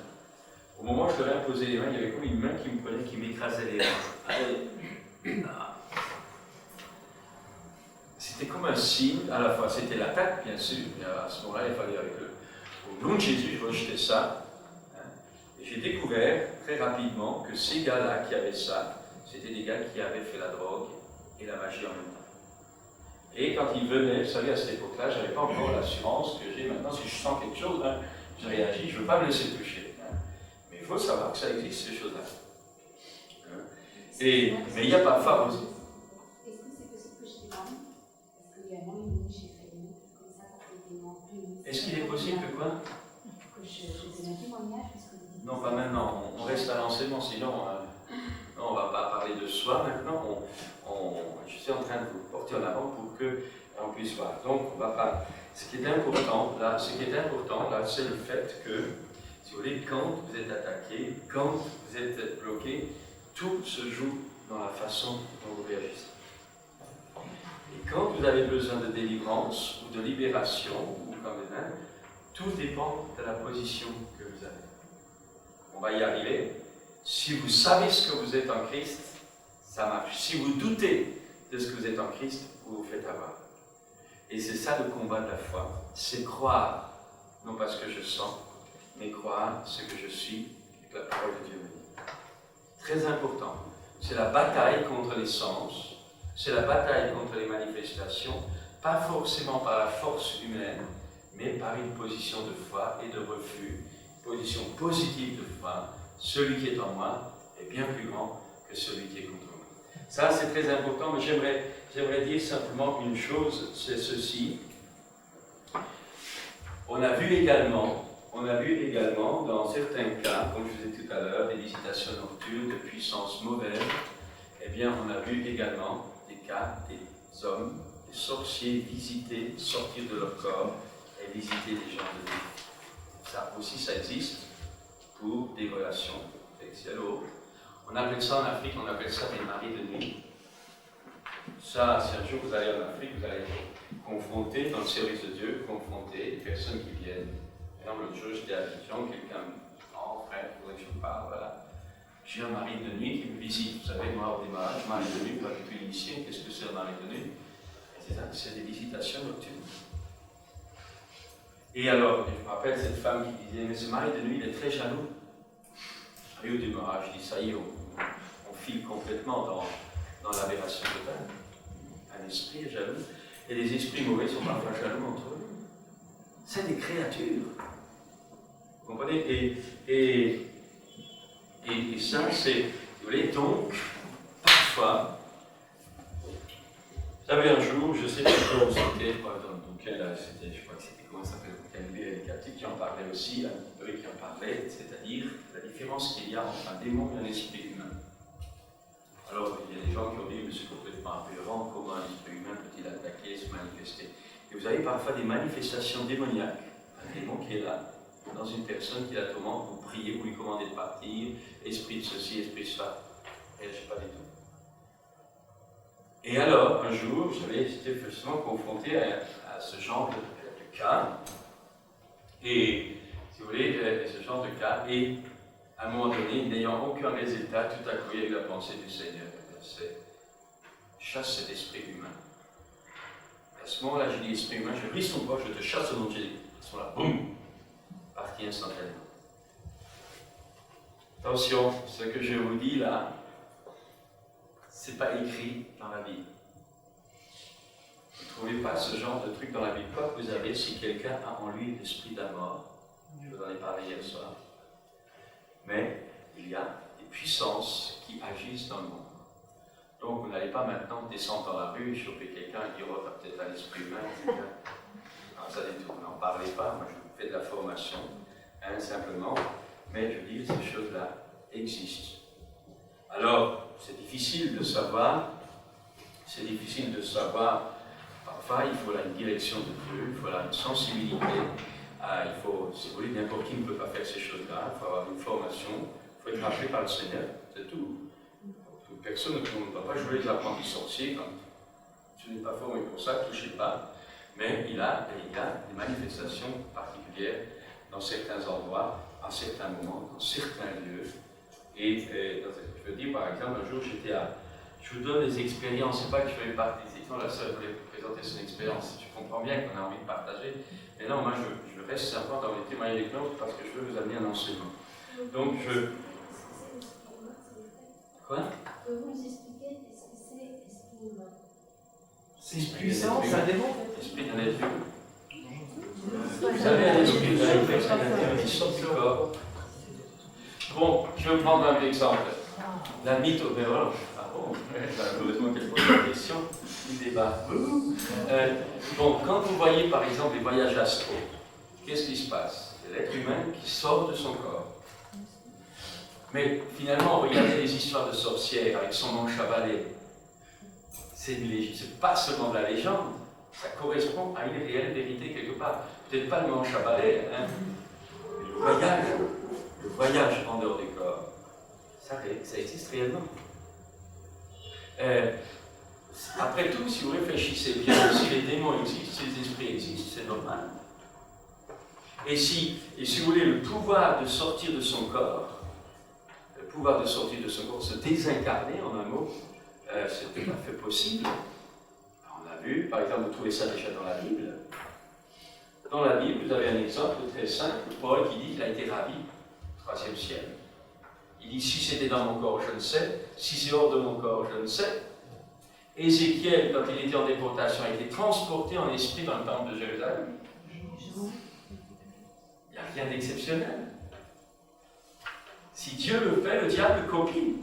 au moment où je leur ai imposé les mains, il y avait comme une main qui me prenait, qui m'écrasait les mains. C'était comme un signe, à la fois, c'était l'attaque, bien sûr, mais à ce moment-là, il fallait avec au nom de Jésus, je rejetais ça. Et j'ai découvert très rapidement que ces gars-là qui avaient ça, c'était des gars qui avaient fait la drogue et la magie en même temps. Et quand ils venaient, vous savez, à cette époque-là, je n'avais pas encore l'assurance que j'ai maintenant. Si je sens quelque chose, je réagis, je ne veux pas me laisser toucher. Mais il faut savoir que ça existe, ces choses-là. Mais il n'y a pas parfois aussi. Est-ce que c'est possible que je témoigne? Parce qu'il y a moins une chez Frédéric, comme ça, pour que les témoins puissent. Est-ce qu'il est possible que quoi? Que je donne un témoignage, puisque vous dites. Non, pas maintenant. On reste à l'enseignement, sinon on ne va pas parler de soi maintenant. Je suis en train de vous porter en avant pour qu'on puisse voir. Donc, on va pas. Ce qui est important là, c'est le fait que, si vous voulez, quand vous êtes attaqué, quand vous êtes bloqué, tout se joue dans la façon dont vous réagissez. Et quand vous avez besoin de délivrance ou de libération, ou comme les mains, tout dépend de la position que vous avez. On va y arriver. Si vous savez ce que vous êtes en Christ, ça marche. Si vous doutez de ce que vous êtes en Christ, vous vous faites avoir. Et c'est ça le combat de la foi. C'est croire, non pas ce que je sens, mais croire ce que je suis et que la parole de Dieu me dit. Très important. C'est la bataille contre les sens, c'est la bataille contre les manifestations, pas forcément par la force humaine, mais par une position de foi et de refus, une position positive de foi. Celui qui est en moi est bien plus grand que celui qui est contre moi. Ça, c'est très important, mais j'aimerais dire simplement une chose, c'est ceci. On a vu également dans certains cas, comme je disais tout à l'heure, des visitations nocturnes de puissance mauvaise, eh bien, on a vu également des cas, des hommes, des sorciers visiter, sortir de leur corps et visiter des gens de Dieu. Ça aussi, ça existe pour des relations sexuelles ou autres. On appelle ça en Afrique, on appelle ça des maris de nuit. Ça, si un jour vous allez en Afrique, vous allez être confronté dans le service de Dieu, confronté des personnes qui viennent. Par exemple, l'autre jour, j'étais à Abidjan, quelqu'un me dit, oh frère, il faudrait que je vous parle, voilà. J'ai un mari de nuit qui me visite. Vous savez, moi au démarrage, mari de nuit, pas du tout initié, qu'est-ce que c'est un mari de nuit? C'est ça, c'est des visitations nocturnes. Et alors, je me rappelle cette femme qui disait, mais ce mari de nuit, il est très jaloux. Et au démarrage, je dis, ça y est, on file complètement dans l'aberration totale. Un esprit est jaloux. Et les esprits mauvais sont parfois jaloux entre eux. C'est des créatures. Vous comprenez? Et ça, c'est... Vous voyez, donc, parfois, vous savez, un jour, je sais pas comment c'était, je crois, dans le bouquin, là, je crois que c'était, comment ça s'appelle, le bouquin de Catholique qui en parlait aussi, un petit peu qui en parlait, c'est-à-dire la différence qu'il y a entre un démon et un esprit humain. Alors, il y a des gens qui ont dit, mais c'est complètement aberrant, comment un esprit humain peut-il attaquer, se manifester? Et vous avez parfois des manifestations démoniaques, un démon qui est là, dans une personne qui la tourmente, vous priez, vous lui commandez de partir, esprit de ceci, esprit de cela. Et je ne sais pas du tout. Et alors, un jour, j'étais justement confronté à ce genre de cas. Et, si vous voulez, ce genre de cas, et à un moment donné, n'ayant aucun résultat, tout à coup, il y a eu la pensée du Seigneur. C'est chasse cet esprit humain. À ce moment-là, j'ai dit esprit humain, je brise ton corps, je te chasse au nom de Jésus. À ce moment-là, boum, parti instantanément. Attention, ce que je vous dis là, c'est pas écrit dans la Bible. Vous ne trouvez pas ce genre de truc dans la Bible. Quoi que vous avez, si quelqu'un a en lui l'esprit de la mort, je vous en ai parlé hier soir, mais il y a des puissances qui agissent dans le monde. Donc vous n'allez pas maintenant descendre dans la rue, choper quelqu'un et dire « Oh, t'as peut-être un esprit humain. » Non, ça du tout, n'en parlez pas, moi je vous fais de la formation, simplement, mais je dis ces choses-là existent. Alors, c'est difficile de savoir, parfois il faut là une direction de Dieu, il faut là une sensibilité, il faut, si vous voulez, n'importe qui ne peut pas faire ces choses-là, il faut avoir une formation, il faut être appelé par le Seigneur, c'est tout. Personne ne peut pas jouer de l'apprenti sorcier, quand tu n'es pas formé pour ça, ne touchez pas, mais il a des manifestations particulières dans certains endroits, à certains moments, dans certains lieux. Et je veux dire, par exemple, un jour je vous donne des expériences, c'est pas que je fais participer, non, la sœur voulait présenter son expérience, je comprends bien qu'on a envie de partager, mais non, moi je reste simplement dans les témoignages des nôtres parce que je veux vous amener un enseignement. Donc Quoi? Pouvez-vous nous expliquer ce que c'est l'esprit humain? C'est puissant, ça démontre. L'esprit d'un être humain. Vous avez un esprit d'un être humain qui sort du corps. Bon, je vais prendre un exemple. La mythologie. Ah bon, heureusement qu'elle pose la question. Il débat. Bon, quand vous voyez par exemple les voyages astraux, qu'est-ce qui se passe? C'est l'être humain qui sort de son corps. Mais finalement, regardez les histoires de sorcières avec son manche à balai. C'est pas seulement de la légende, ça correspond à une réelle vérité quelque part. Peut-être pas le manche à balai, hein, mais le voyage en dehors du corps, ça existe réellement. Après tout, si vous réfléchissez bien, si les démons existent, si les esprits existent, c'est normal. Et si vous voulez, le pouvoir de sortir de son corps, se désincarner en un mot, c'est tout à fait possible. On a vu, par exemple, vous trouvez ça déjà dans la Bible. Dans la Bible, vous avez un exemple très simple, Paul qui dit qu'il a été ravi, 3e ciel. Il dit, si c'était dans mon corps, je ne sais, si c'est hors de mon corps, je ne sais. Ézéchiel, quand il était en déportation, a été transporté en esprit dans le temple de Jérusalem. Il n'y a rien d'exceptionnel. Si Dieu le fait, le diable copie.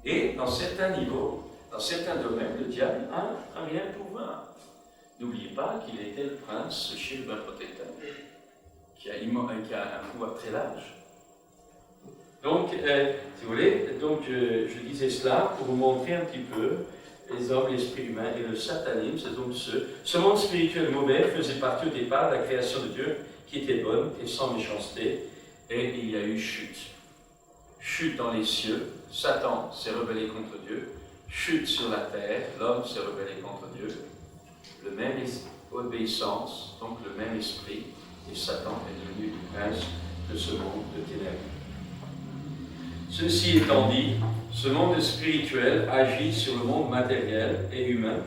Et dans certains niveaux, dans certains domaines, le diable a un réel pouvoir. N'oubliez pas qu'il était le prince chez le bon protecteur, qui a un pouvoir très large. Donc, si vous voulez, je disais cela pour vous montrer un petit peu les hommes, l'esprit humain et le satanisme. C'est donc ce monde spirituel mauvais faisait partie au départ de la création de Dieu qui était bonne et sans méchanceté, et il y a eu chute. Chute dans les cieux, Satan s'est rebellé contre Dieu, chute sur la terre, l'homme s'est rebellé contre Dieu, le même obéissance, donc le même esprit, et Satan est devenu le prince de ce monde de ténèbres. Ceci étant dit, ce monde spirituel agit sur le monde matériel et humain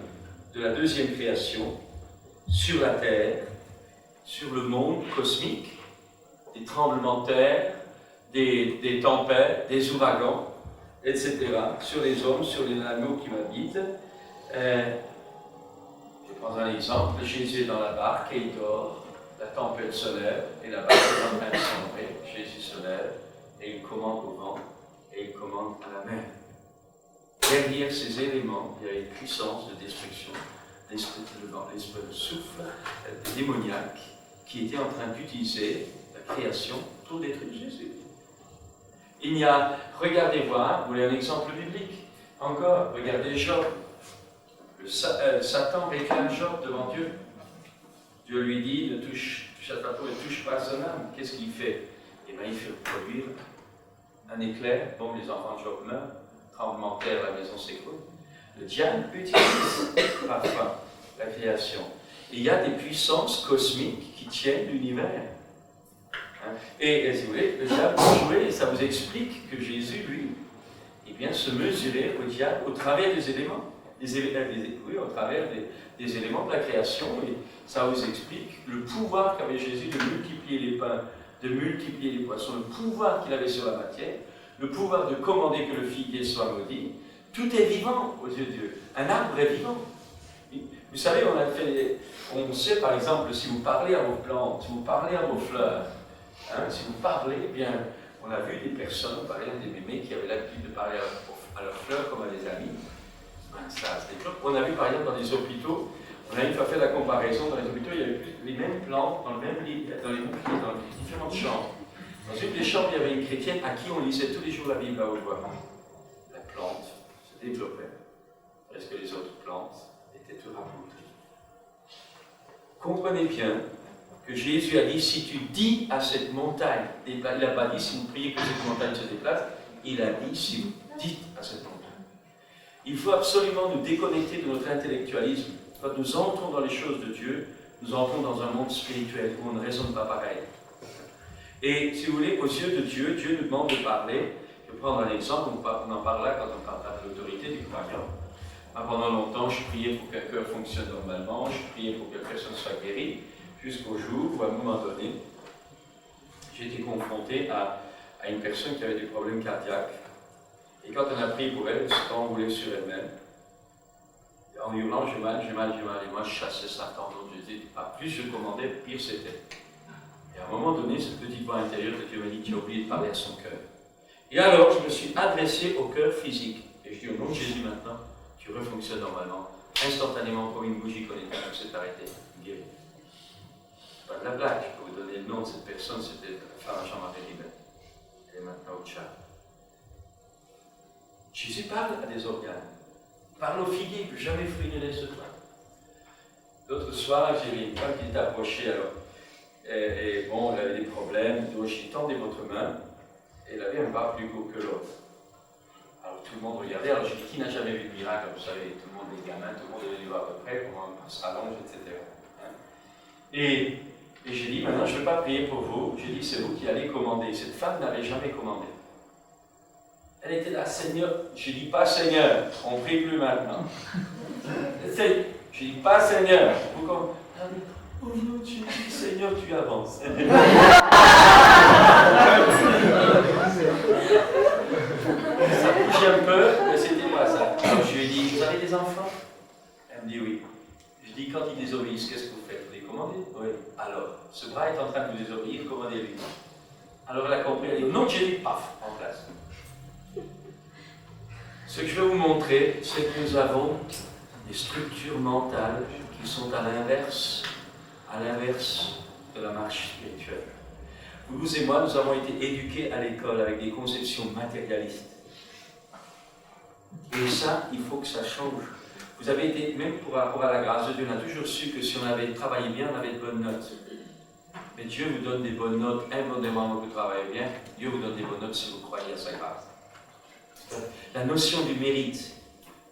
de la deuxième création, sur la terre, sur le monde cosmique, des tremblements de terre, des tempêtes, des ouragans, etc., sur les hommes, sur les animaux qui m'habitent. Je prends un exemple, Jésus est dans la barque et il dort, la tempête se lève et la barque est en train de sombrer, Jésus se lève et il commande au vent et il commande à la mer. Derrière ces éléments, il y a une puissance de destruction, l'esprit de souffle démoniaque qui était en train d'utiliser la création pour détruire Jésus. Il y a, regardez voir, vous voulez un exemple biblique, encore, regardez Job. Satan réclame Job devant Dieu. Dieu lui dit, ne touche pas son âme. Qu'est-ce qu'il fait? Eh bien, il fait produire un éclair, bon, les enfants de Job meurent, tremblement de terre, la maison s'écroule. Le diable utilise parfois la création. Et il y a des puissances cosmiques qui tiennent l'univers. Hein. Et si vous voulez, le diable peut jouer, et ça vous explique que Jésus, lui, eh bien, se mesurait au diable au travers des éléments. Oui, au travers des éléments de la création, et ça vous explique le pouvoir qu'avait Jésus de multiplier les pains, de multiplier les poissons, le pouvoir qu'il avait sur la matière, le pouvoir de commander que le figuier soit maudit. Tout est vivant aux yeux de Dieu. Un arbre est vivant. Vous savez, on sait par exemple, si vous parlez à vos plantes, si vous parlez à vos fleurs, hein, si vous parlez, eh bien, on a vu des personnes, par exemple des mémés, qui avaient l'habitude de parler à leurs fleurs comme à des amis. Ça se développe. On a vu par exemple dans les hôpitaux, on a une fois fait la comparaison, dans les hôpitaux, il y avait les mêmes plantes dans le même lit, dans les différentes chambres. Dans une des chambres, il y avait une chrétienne à qui on lisait tous les jours la Bible à haute voix. La plante se développait, parce que les autres plantes étaient toutes raboutées. Comprenez bien que Jésus a dit, si tu dis à cette montagne, il n'a pas dit si vous priez que cette montagne se déplace, il a dit si vous dites à cette montagne. Il faut absolument nous déconnecter de notre intellectualisme. Quand nous entrons dans les choses de Dieu, nous entrons dans un monde spirituel où on ne raisonne pas pareil. Et si vous voulez, aux yeux de Dieu, Dieu nous demande de parler. Je vais prendre un exemple, on en parle là quand on parle de l'autorité du croyant. Pendant longtemps, je priais pour qu'un cœur fonctionne normalement, je priais pour que personne soit guérie, jusqu'au jour où, à un moment donné, j'ai été confronté à une personne qui avait des problèmes cardiaques. Et quand on a prié pour elle, elle s'est enroulée sur elle-même. En hurlant, j'ai mal, j'ai mal, j'ai mal. Et moi, je chassais Satan. Donc, je disais, plus je commandais, pire c'était. Et à un moment donné, cette petite voix intérieure de Dieu m'a dit, tu as oublié de parler à son cœur. Et alors, je me suis adressé au cœur physique. Et je dis, au nom de Jésus maintenant, tu refonctionnes normalement. Instantanément, comme une bougie qu'on éteint, s'est arrêté, guéri. Pas de la blague, je peux vous donner le nom de cette personne, c'était la femme à Jean-Marie Ribet. Elle est maintenant au Tchad. Jésus parle à des organes. Parle au figuier, que jamais fruit ne laisse de toi. L'autre soir, j'ai vu une femme qui était approchée, alors, et bon, elle avait des problèmes, donc j'ai tendu votre main, et elle avait un bras plus court que l'autre. Alors tout le monde regardait, alors j'ai dit, qui n'a jamais vu de miracle? Vous savez, tout le monde est gamin, tout le monde est venu à peu près, comment on se rallonge, etc. Et j'ai dit, maintenant, je ne vais pas prier pour vous, j'ai dit, c'est vous qui allez commander. Cette femme n'avait jamais commandé. Elle était là, Seigneur. Je dis pas Seigneur, on ne prie plus maintenant. Je dis pas Seigneur. Pourquoi? Oh non, tu dis Seigneur, tu avances. Ça bouge un peu, mais c'était pas ça. Alors, je lui ai dit, vous avez des enfants? Elle me dit oui. Je dis, quand ils désobéissent, qu'est-ce que vous faites? Vous les commandez? Oui. Alors, ce bras est en train de vous désobéir, commandez-lui. Alors elle a compris, elle dit, au nom de Jésus, paf, en place. Ce que je vais vous montrer, c'est que nous avons des structures mentales qui sont à l'inverse de la marche spirituelle. Vous et moi, nous avons été éduqués à l'école avec des conceptions matérialistes. Et ça, il faut que ça change. Vous avez été, même pour rapport à la grâce de Dieu, on a toujours su que si on avait travaillé bien, on avait de bonnes notes. Mais Dieu vous donne des bonnes notes, indépendamment que vous travaillez bien. Dieu vous donne des bonnes notes si vous croyez à sa grâce. La notion du mérite,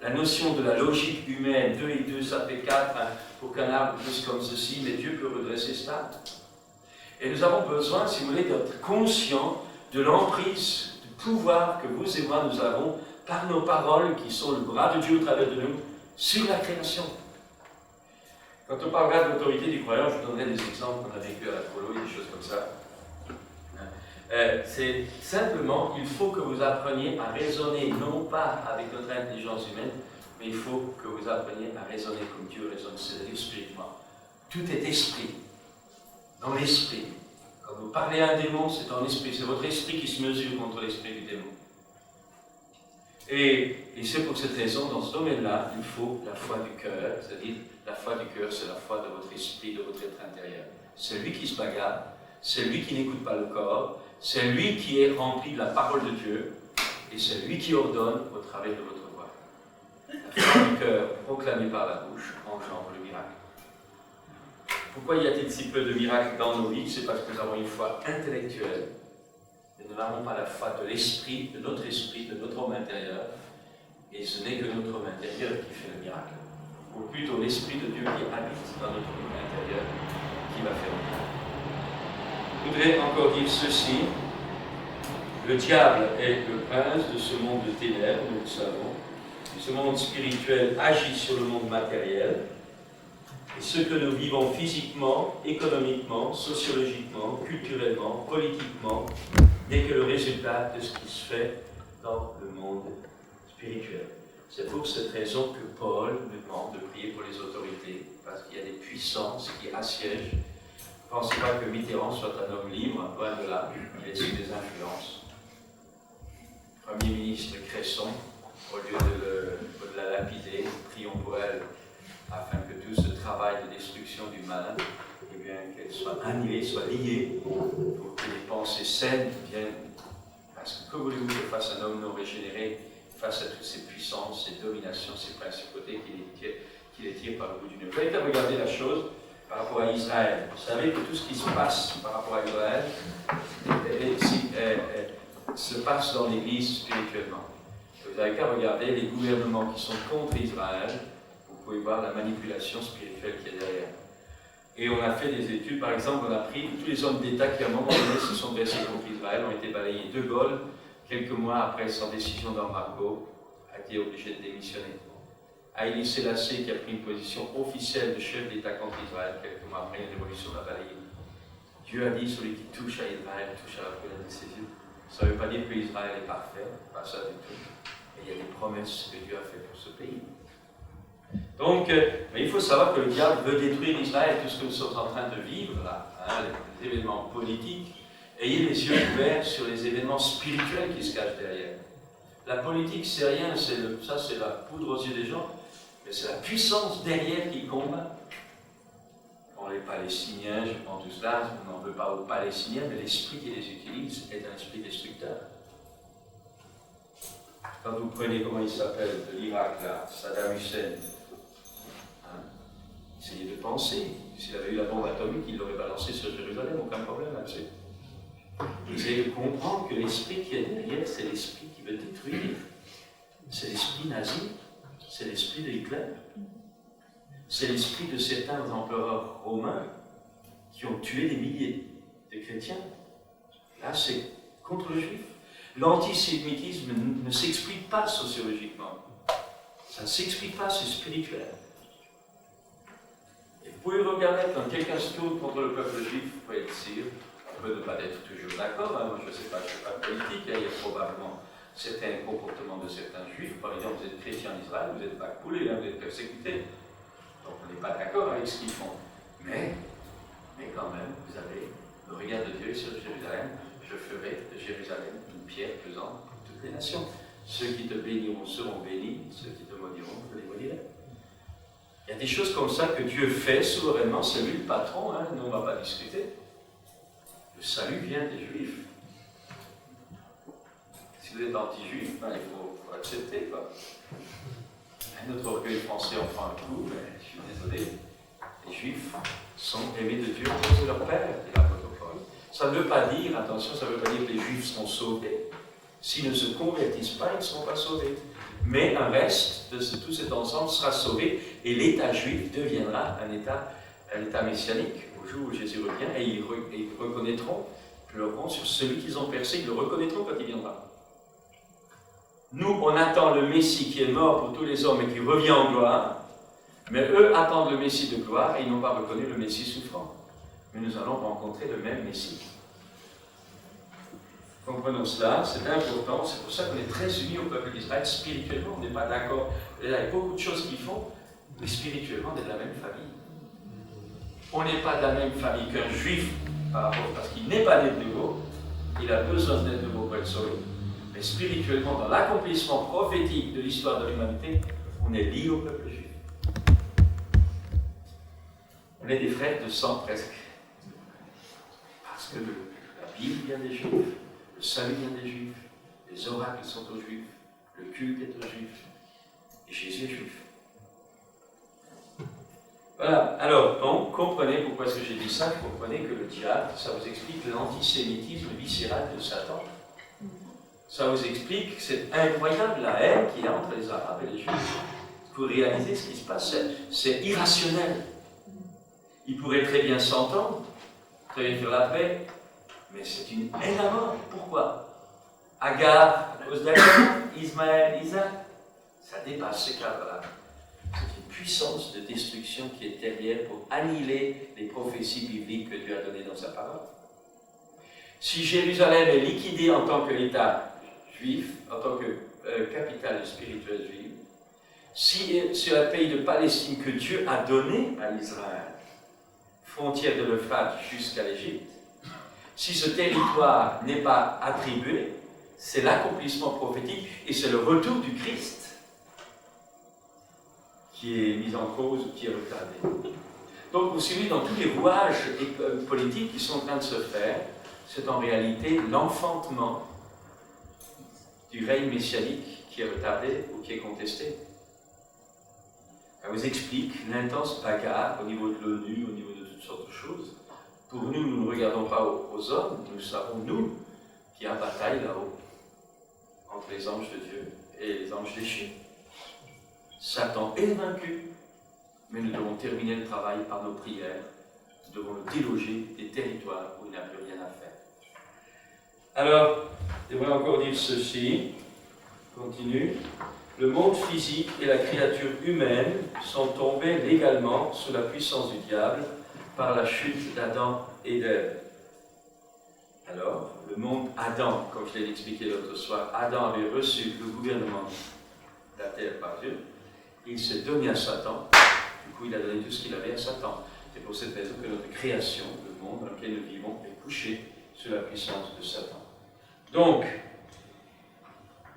la notion de la logique humaine, 2 et 2, ça fait 4, hein, pour qu'un arbre pousse comme ceci, mais Dieu peut redresser ça. Et nous avons besoin, si vous voulez, d'être conscients de l'emprise, du pouvoir que vous et moi nous avons par nos paroles qui sont le bras de Dieu au travers de nous sur la création. Quand on parlera de l'autorité du croyant, je vous donnerai des exemples qu'on a vécu à la Polo et des choses comme ça. C'est simplement, il faut que vous appreniez à raisonner, non pas avec notre intelligence humaine, mais il faut que vous appreniez à raisonner comme Dieu raisonne, c'est-à-dire spirituellement. Tout est esprit, dans l'esprit. Quand vous parlez à un démon, c'est dans l'esprit, c'est votre esprit qui se mesure contre l'esprit du démon. Et c'est pour cette raison, dans ce domaine-là, il faut la foi du cœur, c'est-à-dire la foi du cœur, c'est la foi de votre esprit, de votre être intérieur. C'est lui qui se bagarre, c'est lui qui n'écoute pas le corps, c'est lui qui est rempli de la parole de Dieu, et c'est lui qui ordonne au travers de votre voix. La foi du cœur, proclamée par la bouche, engendre le miracle. Pourquoi y a-t-il si peu de miracles dans nos vies? C'est parce que nous avons une foi intellectuelle, mais nous n'avons pas la foi de l'esprit, de notre homme intérieur, et ce n'est que notre homme intérieur qui fait le miracle, ou plutôt l'esprit de Dieu qui habite dans notre homme intérieur qui va faire le miracle. Je voudrais encore dire ceci. Le diable est le prince de ce monde de ténèbres, nous le savons. Ce monde spirituel agit sur le monde matériel. Et ce que nous vivons physiquement, économiquement, sociologiquement, culturellement, politiquement, n'est que le résultat de ce qui se fait dans le monde spirituel. C'est pour cette raison que Paul me demande de prier pour les autorités, parce qu'il y a des puissances qui assiègent. Ne pensez pas que Mitterrand soit un homme libre, loin de là, il est sous des influences. Premier ministre Cresson, au lieu de la lapider, prions pour elle, afin que tout ce travail de destruction du mal, eh bien, qu'elle soit annulée, soit liée, pour que les pensées saines viennent. Parce que voulez-vous que fasse un homme non régénéré face à toutes ces puissances, ces dominations, ces principautés qui les tirent par le bout du nez? Vous avez qu'à regarder la chose par rapport à Israël. Vous savez que tout ce qui se passe par rapport à Israël se passe dans l'Église spirituellement. Vous n'avez qu'à regarder les gouvernements qui sont contre Israël. Vous pouvez voir la manipulation spirituelle qui est derrière. Et on a fait des études, par exemple, on a pris tous les hommes d'État qui, à un moment donné, se sont dressés contre Israël, ont été balayés. De Gaulle, quelques mois après son décision d'embargo, a été obligé de démissionner. Haïli Sélassié, qui a pris une position officielle de chef d'État contre Israël, quelques mois après, une révolution l'a balayé. Dieu a dit, celui qui touche à Israël, touche à la colonne de ses yeux. Ça ne veut pas dire que Israël est parfait, pas ça du tout. Mais il y a des promesses que Dieu a faites pour ce pays. Donc, mais il faut savoir que le diable veut détruire Israël, tout ce que nous sommes en train de vivre là, hein, les événements politiques. Ayez les yeux ouverts sur les événements spirituels qui se cachent derrière. La politique, c'est rien, ça c'est la poudre aux yeux des gens, mais c'est la puissance derrière qui combat. Bon, les Palestiniens, je prends tout cela, on n'en veut pas aux Palestiniens, mais l'esprit qui les utilise est un esprit destructeur. Quand vous prenez, comment il s'appelle, de l'Irak, là, Saddam Hussein, hein, essayez de penser. S'il avait eu la bombe atomique, il l'aurait balancée sur Jérusalem, aucun problème là-dessus. Vous allez comprendre que l'esprit qui est derrière, c'est l'esprit qui veut détruire. C'est l'esprit nazi, c'est l'esprit de Hitler. C'est l'esprit de certains empereurs romains qui ont tué des milliers de chrétiens. Là, c'est contre le juif. L'antisémitisme ne s'explique pas sociologiquement. Ça ne s'explique pas, c'est spirituel. Et vous pouvez regarder quand quelqu'un se tourne contre le peuple juif, vous pouvez être sûr, on peut ne pas être toujours d'accord, hein, moi je ne sais pas, je ne suis pas politique, hein, il y a probablement certains comportements de certains juifs. Par exemple, vous êtes chrétien en Israël, vous êtes bakboulé, hein, vous êtes persécuté. Donc on n'est pas d'accord avec ce qu'ils font. Mais quand même, vous avez le regard de Dieu sur Jérusalem. Je ferai de Jérusalem une pierre pesante pour toutes les nations. Ceux qui te béniront seront bénis, ceux qui te maudiront, je les maudirai. Il y a des choses comme ça que Dieu fait souverainement, c'est lui le patron, hein, nous on ne va pas discuter. Le salut vient des Juifs. Si vous êtes anti-juif, ben, il faut accepter, quoi. Notre orgueil français en prend un coup, mais je suis désolé. Les Juifs sont aimés de Dieu à cause de leur Père, dit l'apôtre Paul. Ça ne veut pas dire, attention, ça ne veut pas dire que les Juifs seront sauvés. S'ils ne se convertissent pas, ils ne seront pas sauvés. Mais un reste de tout cet ensemble sera sauvé et l'État juif deviendra un État messianique au jour où Jésus revient et ils reconnaîtront, pleureront sur celui qu'ils ont percé, ils le reconnaîtront quand il viendra. Nous, on attend le Messie qui est mort pour tous les hommes et qui revient en gloire, mais eux attendent le Messie de gloire et ils n'ont pas reconnu le Messie souffrant. Mais nous allons rencontrer le même Messie. Comprenons cela, c'est important, c'est pour ça qu'on est très unis au peuple d'Israël. Spirituellement, on n'est pas d'accord. Il y a beaucoup de choses qu'ils font, mais spirituellement, on est de la même famille. On n'est pas de la même famille qu'un juif, parce qu'il n'est pas né de nouveau, il a besoin d'être nouveau pour être sauvé. Mais spirituellement, dans l'accomplissement prophétique de l'histoire de l'humanité, on est lié au peuple juif. On est des frères de sang presque. Parce que la Bible vient des Juifs, le salut vient des Juifs, les oracles sont aux Juifs, le culte est aux Juifs, et Jésus est Juif. Voilà, alors, donc, comprenez pourquoi est-ce que j'ai dit ça, comprenez que le diable, ça vous explique l'antisémitisme viscéral de Satan. Ça vous explique que c'est incroyable la haine qu'il y a entre les Arabes et les Juifs. Vous réalisez ce qui se passe, c'est irrationnel. Ils pourraient très bien s'entendre, très bien faire la paix, mais c'est une haine à mort. Pourquoi? Agar, à cause d'Agar, Ismaël, Isaac, ça dépasse ces cadres-là. C'est une puissance de destruction qui est derrière pour annihiler les prophéties bibliques que Dieu a données dans sa parole. Si Jérusalem est liquidée en tant que l'État juif, en tant que capitale spirituelle juive, si c'est le pays de Palestine que Dieu a donné à Israël, frontière de l'Euphrate jusqu'à l'Égypte, si ce territoire n'est pas attribué, c'est l'accomplissement prophétique et c'est le retour du Christ qui est mis en cause ou qui est retardé. Donc, vous suivez, dans tous les rouages politiques qui sont en train de se faire, c'est en réalité l'enfantement du règne messianique qui est retardé ou qui est contesté. Ça vous explique l'intense bagarre au niveau de l'ONU, au niveau de toutes sortes de choses. Pour nous, nous ne regardons pas aux hommes, nous savons, nous, qu'il y a une bataille là-haut, entre les anges de Dieu et les anges déchus. Satan est vaincu, mais nous devons terminer le travail par nos prières. Nous devons le déloger des territoires où il n'y a plus rien à faire. Alors, j'aimerais encore dire ceci, continue. Le monde physique et la créature humaine sont tombés légalement sous la puissance du diable par la chute d'Adam et d'Ève. Alors, le monde Adam, comme je l'ai expliqué l'autre soir, Adam avait reçu le gouvernement de la terre par Dieu, il s'est donné à Satan, du coup il a donné tout ce qu'il avait à Satan. C'est pour cette raison que notre création, le monde dans lequel nous vivons, est couché sous la puissance de Satan. Donc,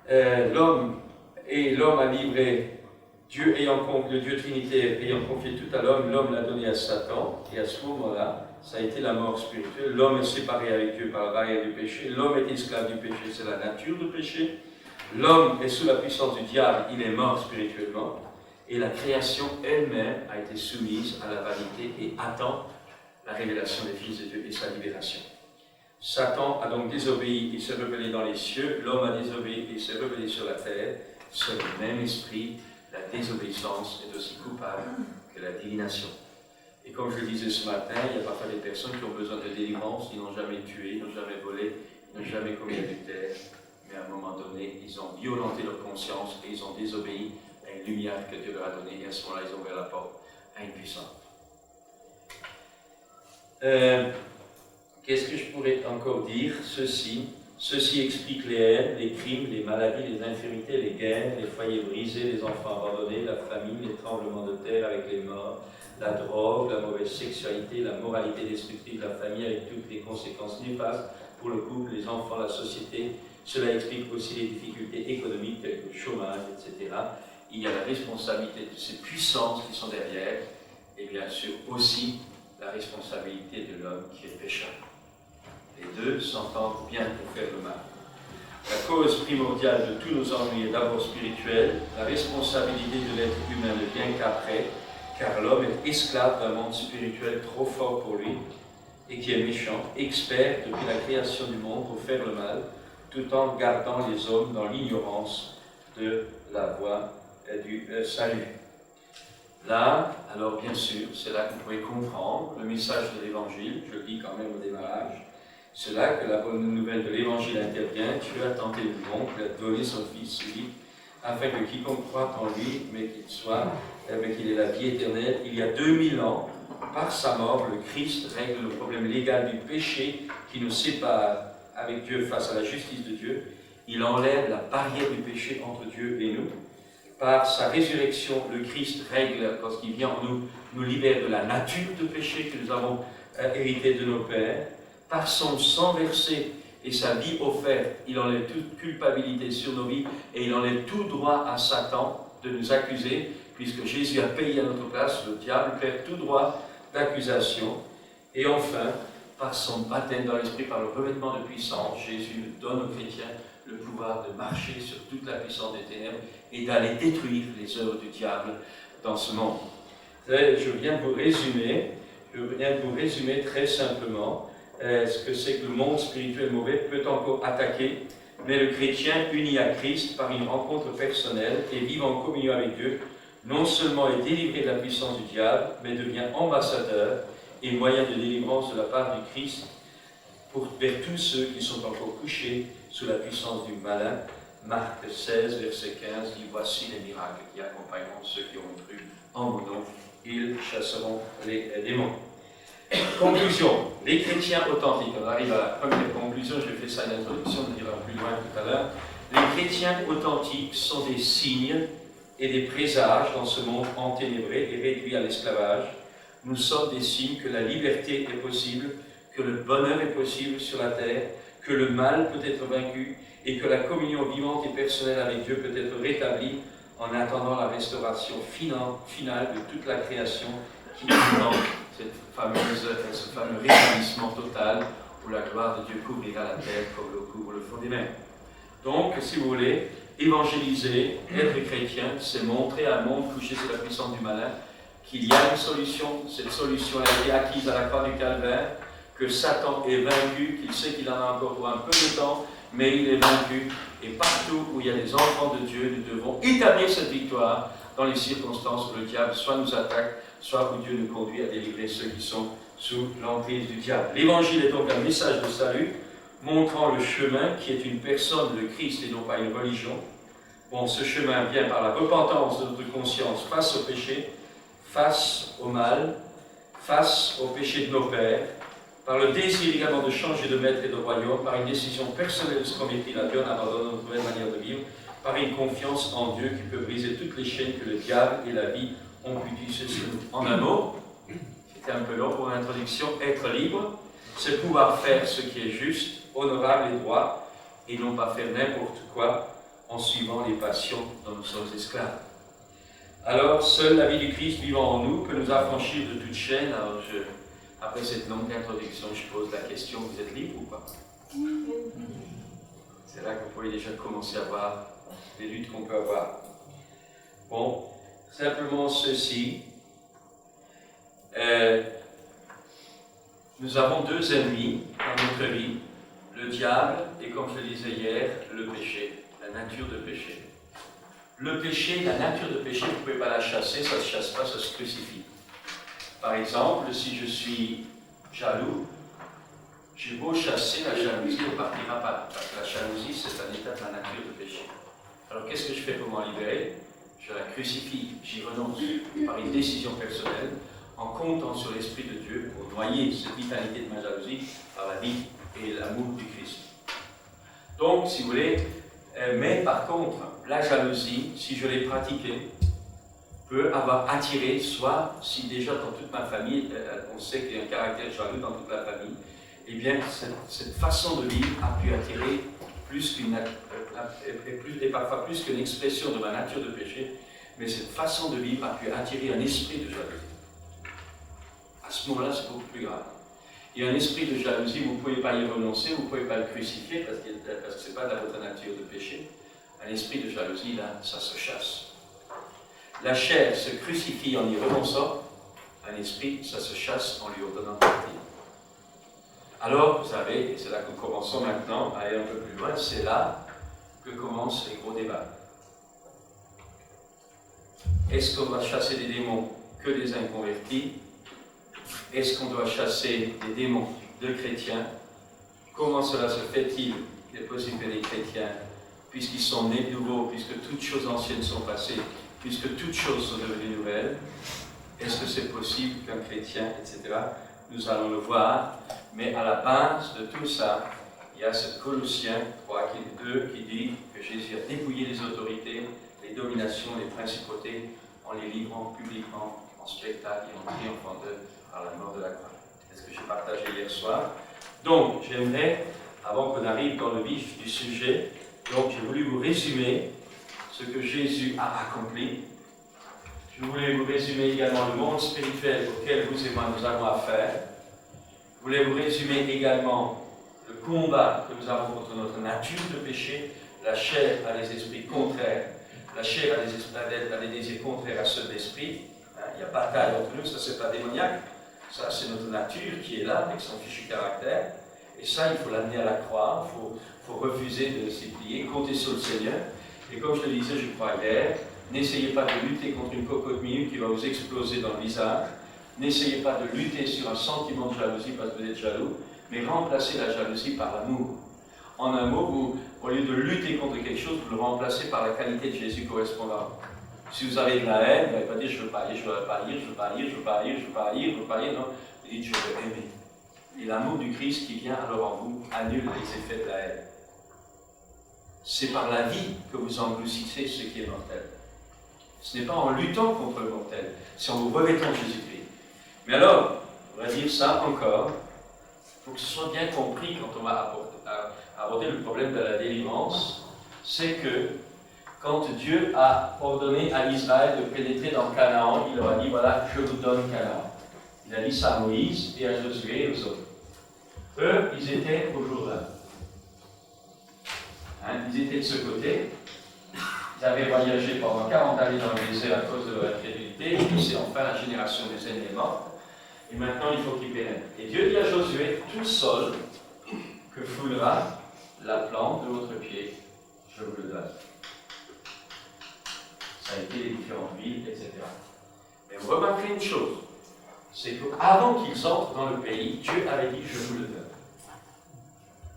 l'homme a livré, le Dieu Trinité ayant confié tout à l'homme, l'homme l'a donné à Satan, et à ce moment-là, ça a été la mort spirituelle. L'homme est séparé avec Dieu par la barrière du péché, l'homme est esclave du péché, c'est la nature du péché. L'homme est sous la puissance du diable, il est mort spirituellement, et la création elle-même a été soumise à la vanité et attend la révélation des fils de Dieu et sa libération. Satan a donc désobéi, il s'est rebellé dans les cieux, l'homme a désobéi, il s'est rebellé sur la terre. C'est le même esprit, la désobéissance est aussi coupable que la divination. Et comme je le disais ce matin, il y a parfois des personnes qui ont besoin de délivrance, ils n'ont jamais tué, ils n'ont jamais volé, ils n'ont jamais commis adultère, mais à un moment donné, ils ont violenté leur conscience et ils ont désobéi à une lumière que Dieu leur a donnée, et à ce moment-là, ils ont ouvert la porte à une puissance. Qu'est-ce que je pourrais encore dire? Ceci explique les haines, les crimes, les maladies, les infirmités, les guerres, les foyers brisés, les enfants abandonnés, la famine, les tremblements de terre avec les morts, la drogue, la mauvaise sexualité, la moralité destructive de la famille avec toutes les conséquences néfastes pour le couple, les enfants, la société. Cela explique aussi les difficultés économiques telles que le chômage, etc. Il y a la responsabilité de ces puissances qui sont derrière et bien sûr aussi la responsabilité de l'homme qui est pécheur. Les deux s'entendent bien pour faire le mal. La cause primordiale de tous nos ennuis est d'abord spirituelle. La responsabilité de l'être humain ne vient qu'après, car l'homme est esclave d'un monde spirituel trop fort pour lui et qui est méchant, expert depuis la création du monde pour faire le mal, tout en gardant les hommes dans l'ignorance de la voie du salut. Là, alors bien sûr, c'est là que vous pouvez comprendre le message de l'Évangile, je le dis quand même au démarrage. C'est là que la bonne nouvelle de l'Évangile intervient. Dieu a tenté le monde, il a donné son Fils unique, afin que quiconque croit en lui, mais qu'il ait la vie éternelle. Il y a 2000 ans, par sa mort, le Christ règle le problème légal du péché qui nous sépare avec Dieu face à la justice de Dieu. Il enlève la barrière du péché entre Dieu et nous. Par sa résurrection, le Christ règle, lorsqu'il vient en nous, nous libère de la nature de péché que nous avons hérité de nos pères. Par son sang versé et sa vie offerte, il enlève toute culpabilité sur nos vies et il enlève tout droit à Satan de nous accuser, puisque Jésus a payé à notre place, le diable perd tout droit d'accusation. Et enfin, par son baptême dans l'Esprit, par le revêtement de puissance, Jésus donne aux chrétiens le pouvoir de marcher sur toute la puissance des ténèbres et d'aller détruire les œuvres du diable dans ce monde. Je viens de vous résumer très simplement ce que c'est que le monde spirituel mauvais peut encore attaquer, mais le chrétien uni à Christ par une rencontre personnelle et vivant en communion avec Dieu, non seulement est délivré de la puissance du diable, mais devient ambassadeur et moyen de délivrance de la part du Christ vers tous ceux qui sont encore couchés sous la puissance du malin. Marc 16, verset 15, dit « Voici les miracles qui accompagneront ceux qui auront cru en mon nom. Ils chasseront les démons. » Conclusion. Les chrétiens authentiques. On arrive à la première conclusion, je fais ça une introduction, on ira plus loin tout à l'heure. Les chrétiens authentiques sont des signes et des présages dans ce monde enténébré et réduit à l'esclavage. Nous sommes des signes que la liberté est possible, que le bonheur est possible sur la terre, que le mal peut être vaincu et que la communion vivante et personnelle avec Dieu peut être rétablie en attendant la restauration finale de toute la création qui attend ce fameux rétablissement total où la gloire de Dieu couvrira la terre comme l'eau couvre le fond des mers. Donc, si vous voulez, évangéliser, être chrétien, c'est montrer à un monde couché sous la puissance du malin qu'il y a une solution. Cette solution a été acquise à la croix du Calvaire, que Satan est vaincu, qu'il sait qu'il en a encore pour un peu de temps, mais il est vaincu. Et partout où il y a des enfants de Dieu, nous devons établir cette victoire dans les circonstances où le diable soit nous attaque, soit où Dieu nous conduit à délivrer ceux qui sont sous l'emprise du diable. L'évangile est donc un message de salut, montrant le chemin qui est une personne, le Christ, et non pas une religion. Bon, ce chemin vient par la repentance de notre conscience face au péché, face au mal, face au péché de nos pères, par le désir également de changer de maître et de royaume, par une décision personnelle de se convertir à Dieu en abandonnant notre nouvelle manière de vivre, par une confiance en Dieu qui peut briser toutes les chaînes que le diable et la vie ont pu tisser sur nous. En un mot, c'était un peu long pour l'introduction, être libre, c'est pouvoir faire ce qui est juste, honorable et droit, et non pas faire n'importe quoi en suivant les passions dont nous sommes esclaves. Alors, seule la vie du Christ vivant en nous peut nous affranchir de toute chaîne. Alors, après cette longue introduction, je pose la question, vous êtes libre ou pas? C'est là que vous pouvez déjà commencer à voir les luttes qu'on peut avoir. Bon, simplement ceci. Nous avons deux ennemis dans notre vie, le diable et, comme je le disais hier, le péché, la nature de péché. Le péché, la nature de péché, vous ne pouvez pas la chasser, ça ne se chasse pas, ça se crucifie. Par exemple, si je suis jaloux, j'ai beau chasser, la jalousie ne partira pas, parce que la jalousie, c'est un état de la nature de péché. Alors qu'est-ce que je fais pour m'en libérer? Je la crucifie, j'y renonce par une décision personnelle, en comptant sur l'Esprit de Dieu pour noyer cette vitalité de ma jalousie par la vie et l'amour du Christ. Donc, si vous voulez, mais par contre, la jalousie, si je l'ai pratiquée, peut avoir attiré, soit si déjà dans toute ma famille, on sait qu'il y a un caractère jaloux dans toute la famille, eh bien, cette façon de vivre a pu attirer plus et parfois plus qu'une expression de ma nature de péché, mais cette façon de vivre a pu attirer un esprit de jalousie. À ce moment-là, c'est beaucoup plus grave. Il y a un esprit de jalousie, vous ne pouvez pas y renoncer, vous ne pouvez pas le crucifier parce que ce n'est pas de votre nature de péché. Un esprit de jalousie, là, ça se chasse. La chair se crucifie en y renonçant, un esprit, ça se chasse en lui ordonnant de partir. Alors, vous savez, et c'est là que nous commençons maintenant à aller un peu plus loin, c'est là que commencent les gros débats. Est-ce qu'on doit chasser des démons que des inconvertis? Est-ce qu'on doit chasser des démons de chrétiens? Comment cela se fait-il? Il est possible que les chrétiens, puisqu'ils sont nés de nouveau, puisque toutes choses anciennes sont passées, puisque toutes choses sont devenues nouvelles, est-ce que c'est possible qu'un chrétien, etc. Nous allons le voir, mais à la base de tout ça, il y a ce Colossiens 3:2 qui dit que Jésus a dépouillé les autorités, les dominations, les principautés, en les livrant publiquement en spectacle et en triomphant d'eux par la mort de la croix. C'est ce que j'ai partagé hier soir. Donc, j'aimerais, avant qu'on arrive dans le vif du sujet, donc j'ai voulu vous résumer ce que Jésus a accompli. Je voulais vous résumer également le monde spirituel auquel vous et moi nous avons affaire. Je voulais vous résumer également le combat que nous avons contre notre nature de péché. La chair a des esprits contraires. La chair a des désirs contraires à ceux de l'esprit. Il y a bataille entre nous, ça c'est pas démoniaque. Ça c'est notre nature qui est là, avec son fichu caractère. Et ça, il faut l'amener à la croix, il faut refuser de s'y plier, compter sur le Seigneur. Et comme je le disais, je crois hier, n'essayez pas de lutter contre une cocotte minute qui va vous exploser dans le visage. N'essayez pas de lutter sur un sentiment de jalousie parce que vous êtes jaloux. mais remplacez la jalousie par l'amour. En un mot, vous, au lieu de lutter contre quelque chose, vous le remplacez par la qualité de Jésus correspondante. Si vous avez de la haine, vous n'allez pas dire je ne veux pas haïr, je ne veux pas haïr, je ne veux pas haïr, je ne veux pas haïr, je ne veux pas haïr, je ne veux pas haïr, non. Vous dites je veux aimer. Et l'amour du Christ qui vient alors en vous annule les effets de la haine. C'est par la vie que vous engloutissez ce qui est mortel. Ce n'est pas en luttant contre le mortel, c'est en vous revêtant Jésus-Christ. Mais alors, on va dire ça encore, il faut que ce soit bien compris quand on va aborder le problème de la délivrance, c'est que quand Dieu a ordonné à Israël de pénétrer dans Canaan, il leur a dit, voilà, je vous donne Canaan. Il a dit ça à Moïse et à Josué et aux autres. Eux, ils étaient au Jourdain. Ils étaient de ce côté. Ils avaient voyagé pendant 40 années dans le désert à cause de leur incrédulité. Et puis c'est enfin la génération des aînés est morte. Et maintenant, il faut qu'ils pénètrent. Et Dieu dit à Josué, tout sol que foulera la plante de votre pied, je vous le donne. Ça a été les différentes villes, etc. Mais vous remarquez une chose, c'est qu'avant qu'ils entrent dans le pays, Dieu avait dit, je vous le donne.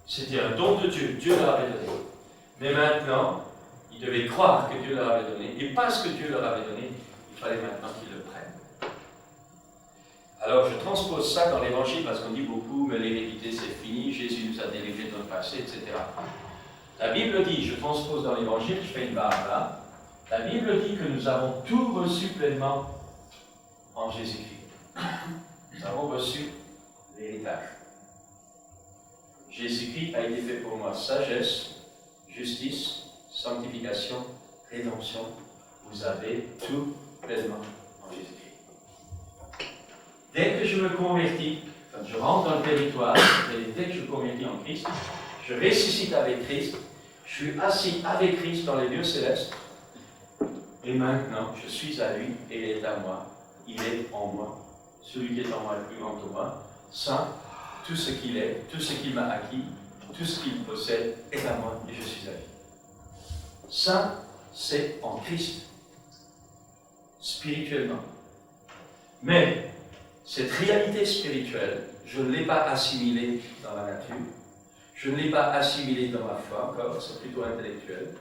C'était un don de Dieu, Dieu leur avait donné. Mais maintenant, ils devaient croire que Dieu leur avait donné, et parce que Dieu leur avait donné, il fallait maintenant qu'ils le prennent. Alors je transpose ça dans l'évangile parce qu'on dit beaucoup, mais l'hérédité c'est fini, Jésus nous a délivrés de notre passé, etc. La Bible dit, je transpose dans l'évangile, je fais une barre là, la Bible dit que nous avons tout reçu pleinement en Jésus-Christ. Nous avons reçu l'héritage. Jésus-Christ a été fait pour moi sagesse, justice, sanctification, rédemption. Vous avez tout pleinement en Jésus-Christ. Dès que je me convertis, quand je rentre dans le territoire, dès que je me convertis en Christ, je ressuscite avec Christ, je suis assis avec Christ dans les lieux célestes, et maintenant je suis à lui et il est à moi, il est en moi. Celui qui est en moi est plus grand que moi. Ça, tout ce qu'il est, tout ce qu'il m'a acquis, tout ce qu'il possède est à moi et je suis à lui. Ça, c'est en Christ, spirituellement. Mais cette réalité spirituelle, je ne l'ai pas assimilée dans la nature, je ne l'ai pas assimilée dans ma foi encore, c'est plutôt intellectuel,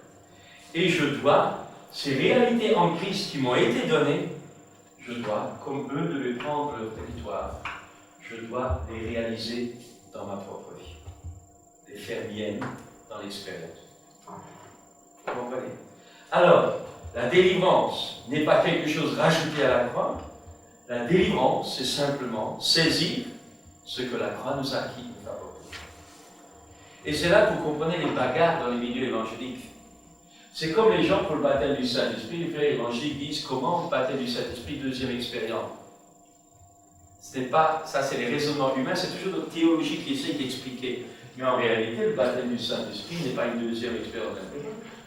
et je dois, ces réalités en Christ qui m'ont été données, je dois, comme eux devaient prendre leur territoire, je dois les réaliser dans ma propre vie, les faire miennes dans l'expérience. Vous comprenez? Alors, la délivrance n'est pas quelque chose rajouté à la croix. La délivrance, c'est simplement saisir ce que la croix nous a acquis, nous a apporté. Et c'est là que vous comprenez les bagarres dans les milieux évangéliques. C'est comme les gens pour le baptême du Saint-Esprit, les frères évangéliques disent comment le baptême du Saint-Esprit, deuxième expérience. Ce n'est pas, ça c'est les raisonnements humains, c'est toujours notre théologie qui essaie d'expliquer. Mais en réalité, le baptême du Saint-Esprit n'est pas une deuxième expérience.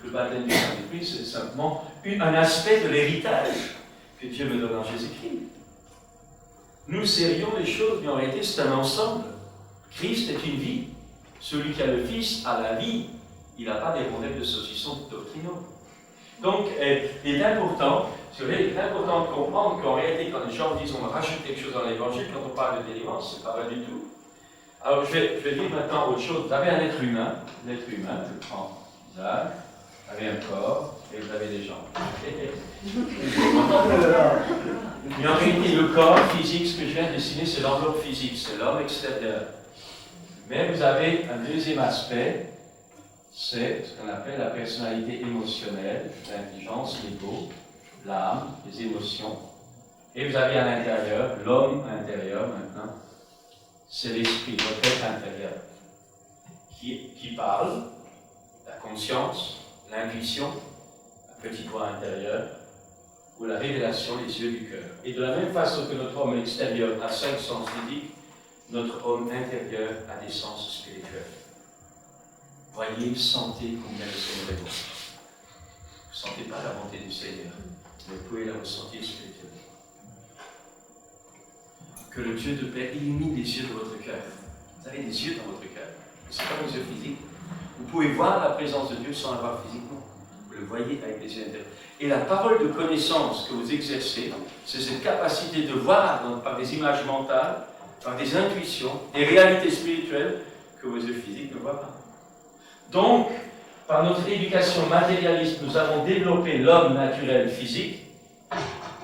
Le baptême du Saint-Esprit, c'est simplement un aspect de l'héritage que Dieu me donne en Jésus-Christ. Nous sérions les choses, mais en réalité, c'est un ensemble. Christ est une vie. Celui qui a le Fils a la vie. Il n'a pas des rondelles de saucisson doctrinaux. Donc, il est important, il est important de comprendre qu'en réalité, quand les gens disent on rajoute quelque chose dans l'évangile, quand on parle de délivrance, ce n'est pas vrai du tout. Alors, je vais dire maintenant autre chose. Vous avez un être humain, je prends Isaac, vous avez un corps, et vous avez des jambes. Mais en réalité, le corps physique, ce que je viens de dessiner, c'est l'enveloppe physique, c'est l'homme extérieur. Mais vous avez un deuxième aspect, c'est ce qu'on appelle la personnalité émotionnelle, l'intelligence, l'ego, l'âme, les émotions. Et vous avez à l'intérieur, l'homme à l'intérieur maintenant, c'est l'esprit, votre être intérieur, qui parle, la conscience, l'intuition, un petit point intérieur, ou la révélation, les yeux du cœur. Et de la même façon que notre homme extérieur a 5 sens physiques, notre homme intérieur a des sens spirituels. Voyez, sentez combien le Seigneur est bon. Vous ne sentez pas la bonté du Seigneur, mais vous pouvez la ressentir spirituellement. Que le Dieu de paix illumine les yeux de votre cœur. Vous avez des yeux dans votre cœur. Ce n'est pas vos yeux physiques. Vous pouvez voir la présence de Dieu sans la voir physiquement. Vous le voyez avec les yeux intérieurs. Et la parole de connaissance que vous exercez, c'est cette capacité de voir par des images mentales par des intuitions, des réalités spirituelles que vos yeux physiques ne voient pas. Donc, par notre éducation matérialiste, nous avons développé l'homme naturel physique,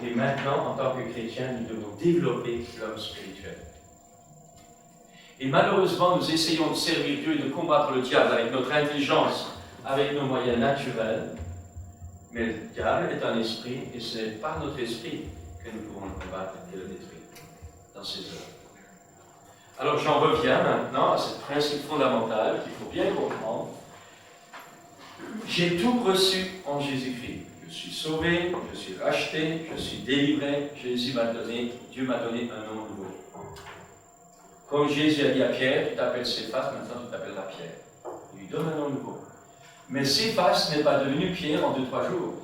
et maintenant, en tant que chrétiens, nous devons développer l'homme spirituel. Et malheureusement, nous essayons de servir Dieu et de combattre le diable avec notre intelligence, avec nos moyens naturels, mais le diable est un esprit, et ce n'est pas notre esprit que nous pouvons le combattre et le détruire dans ses œuvres. Alors j'en reviens maintenant à ce principe fondamental qu'il faut bien comprendre. J'ai tout reçu en Jésus-Christ. Je suis sauvé, je suis racheté, je suis délivré. Dieu m'a donné un nom nouveau. Comme Jésus a dit à Pierre, tu t'appelles Céphas, maintenant tu t'appelleras Pierre. Il lui donne un nom nouveau. Mais Céphas n'est pas devenu Pierre en 2-3 jours.